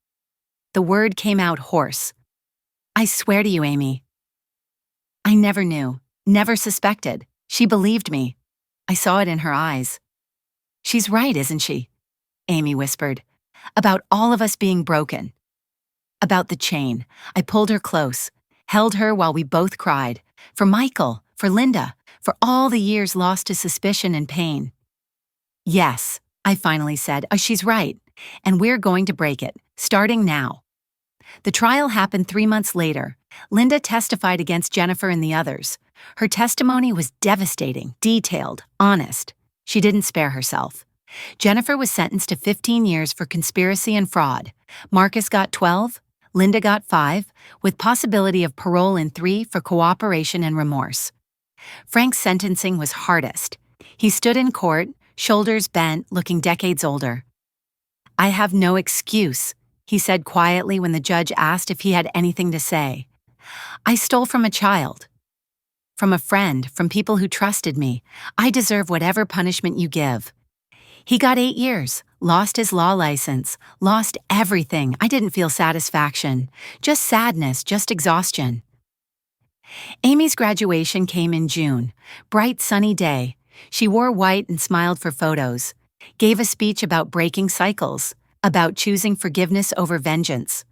The word came out hoarse. I swear to you, Amy. I never knew, never suspected. She believed me. I saw it in her eyes. She's right, isn't she? Amy whispered. About all of us being broken. About the chain. I pulled her close, held her while we both cried. For Michael, for Linda, for all the years lost to suspicion and pain. Yes, I finally said, she's right, and we're going to break it, starting now. The trial happened 3 months later. Linda testified against Jennifer and the others. Her testimony was devastating, detailed, honest. She didn't spare herself. Jennifer was sentenced to 15 years for conspiracy and fraud. Marcus got 12, Linda got 5, with possibility of parole in 3 for cooperation and remorse. Frank's sentencing was hardest. He stood in court, shoulders bent, looking decades older. I have no excuse, he said quietly when the judge asked if he had anything to say. I stole from a child. From a friend, from people who trusted me. I deserve whatever punishment you give. He got 8 years, lost his law license, lost everything. I didn't feel satisfaction, just sadness, just exhaustion. Amy's graduation came in June. Bright, sunny day. She wore white and smiled for photos. Gave a speech about breaking cycles, about choosing forgiveness over vengeance.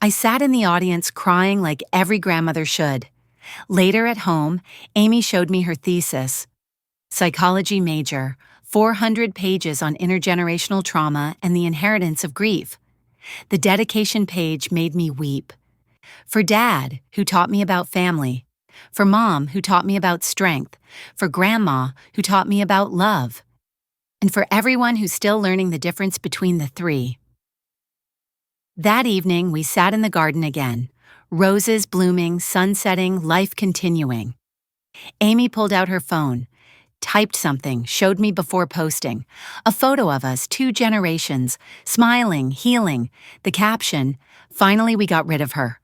I sat in the audience crying like every grandmother should. Later at home, Amy showed me her thesis. Psychology major, 400 pages on intergenerational trauma and the inheritance of grief. The dedication page made me weep. For Dad, who taught me about family. For Mom, who taught me about strength. For Grandma, who taught me about love. And for everyone who's still learning the difference between the three. That evening, we sat in the garden again. Roses blooming, sun setting, life continuing. Amy pulled out her phone, typed something, showed me before posting. A photo of us, 2 generations, smiling, healing. The caption, "Finally we got rid of her."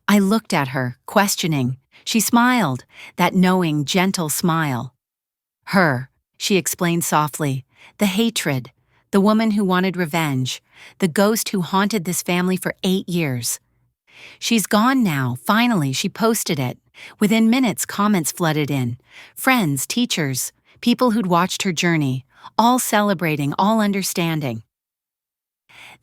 I looked at her, questioning. She smiled, that knowing, gentle smile. Her, she explained softly, the hatred, the woman who wanted revenge, the ghost who haunted this family for 8 years. She's gone now, finally, she posted it. Within minutes, comments flooded in. Friends, teachers, people who'd watched her journey, all celebrating, all understanding.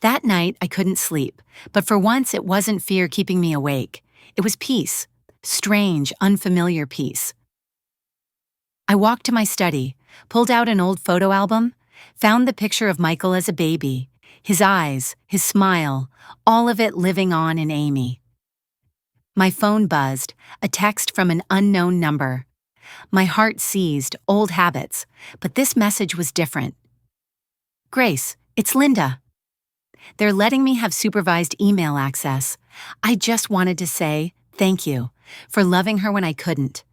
That night, I couldn't sleep, but for once it wasn't fear keeping me awake. It was peace, strange, unfamiliar peace. I walked to my study, pulled out an old photo album, found the picture of Michael as a baby, his eyes, his smile, all of it living on in Amy. My phone buzzed, a text from an unknown number. My heart seized, old habits, but this message was different. "Grace, it's Linda. They're letting me have supervised email access. I just wanted to say thank you for loving her when I couldn't,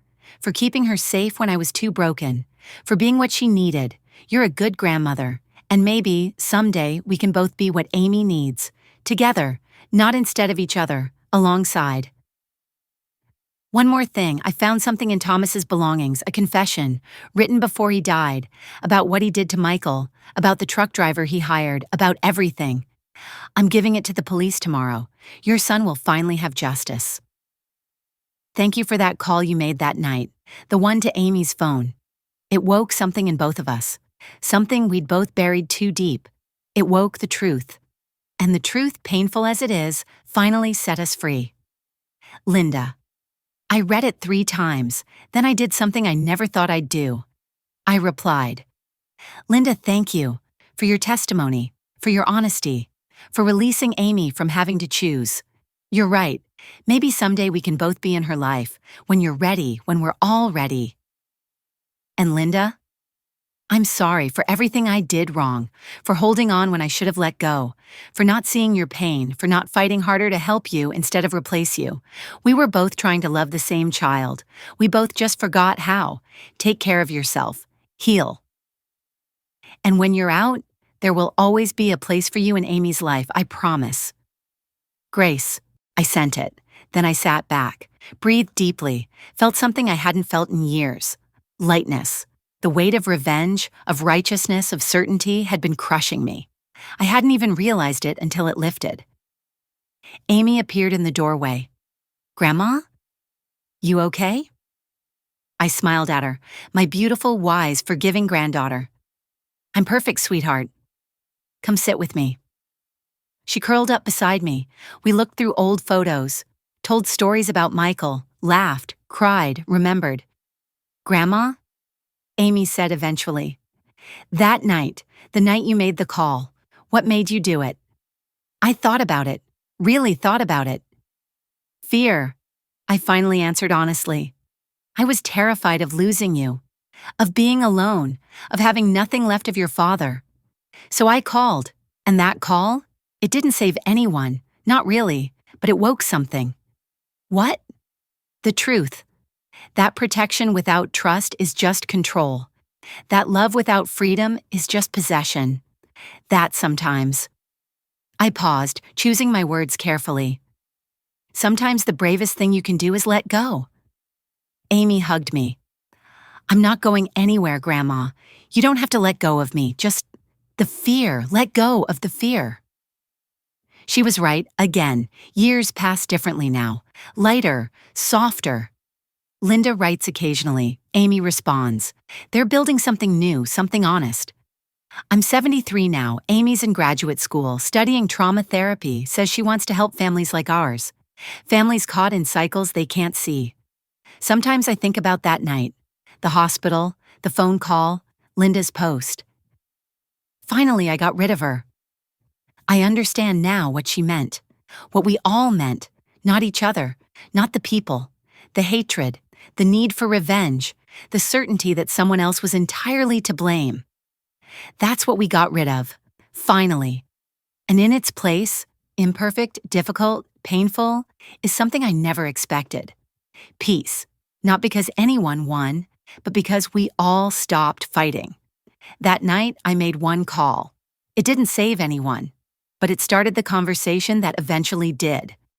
for keeping her safe when I was too broken, for being what she needed. You're a good grandmother, and maybe, someday, we can both be what Amy needs. Together, not instead of each other, alongside." One more thing, I found something in Thomas's belongings, a confession, written before he died, about what he did to Michael, about the truck driver he hired, about everything. "I'm giving it to the police tomorrow. Your son will finally have justice. Thank you for that call you made that night, the one to Amy's phone. It woke something in both of us, something we'd both buried too deep. It woke the truth. And the truth, painful as it is, finally set us free. Linda." I read it 3 times, then I did something I never thought I'd do. I replied, "Linda, thank you for your testimony, for your honesty, for releasing Amy from having to choose. You're right, maybe someday we can both be in her life, when you're ready, when we're all ready. And Linda, I'm sorry for everything I did wrong, for holding on when I should have let go, for not seeing your pain, for not fighting harder to help you instead of replace you. We were both trying to love the same child. We both just forgot how. Take care of yourself. Heal. And when you're out, there will always be a place for you in Amy's life, I promise. Grace." I sent it. Then I sat back, breathed deeply, felt something I hadn't felt in years. Lightness. The weight of revenge, of righteousness, of certainty had been crushing me. I hadn't even realized it until it lifted. Amy appeared in the doorway. "Grandma? You okay?" I smiled at her, my beautiful, wise, forgiving granddaughter. "I'm perfect, sweetheart. Come sit with me." She curled up beside me. We looked through old photos, told stories about Michael, laughed, cried, remembered. "Grandma?" Amy said eventually. "That night, the night you made the call, what made you do it?" I thought about it, really thought about it. "Fear," I finally answered honestly. "I was terrified of losing you, of being alone, of having nothing left of your father. So I called, and that call, it didn't save anyone, not really, but it woke something." "What?" "The truth. That protection without trust is just control. That love without freedom is just possession. That sometimes." I paused, choosing my words carefully. "Sometimes the bravest thing you can do is let go." Amy hugged me. "I'm not going anywhere, Grandma. You don't have to let go of me, just the fear. Let go of the fear." She was right, again. Years pass differently now. Lighter, softer. Linda writes occasionally. Amy responds. They're building something new, something honest. I'm 73 now. Amy's in graduate school, studying trauma therapy, says she wants to help families like ours. Families caught in cycles they can't see. Sometimes I think about that night, the hospital, the phone call, Linda's post. Finally, I got rid of her. I understand now what she meant, what we all meant, not each other, not the people, the hatred, the need for revenge, the certainty that someone else was entirely to blame. That's what we got rid of, finally. And in its place, imperfect, difficult, painful, is something I never expected. Peace, not because anyone won, but because we all stopped fighting. That night, I made one call. It didn't save anyone, but it started the conversation that eventually did.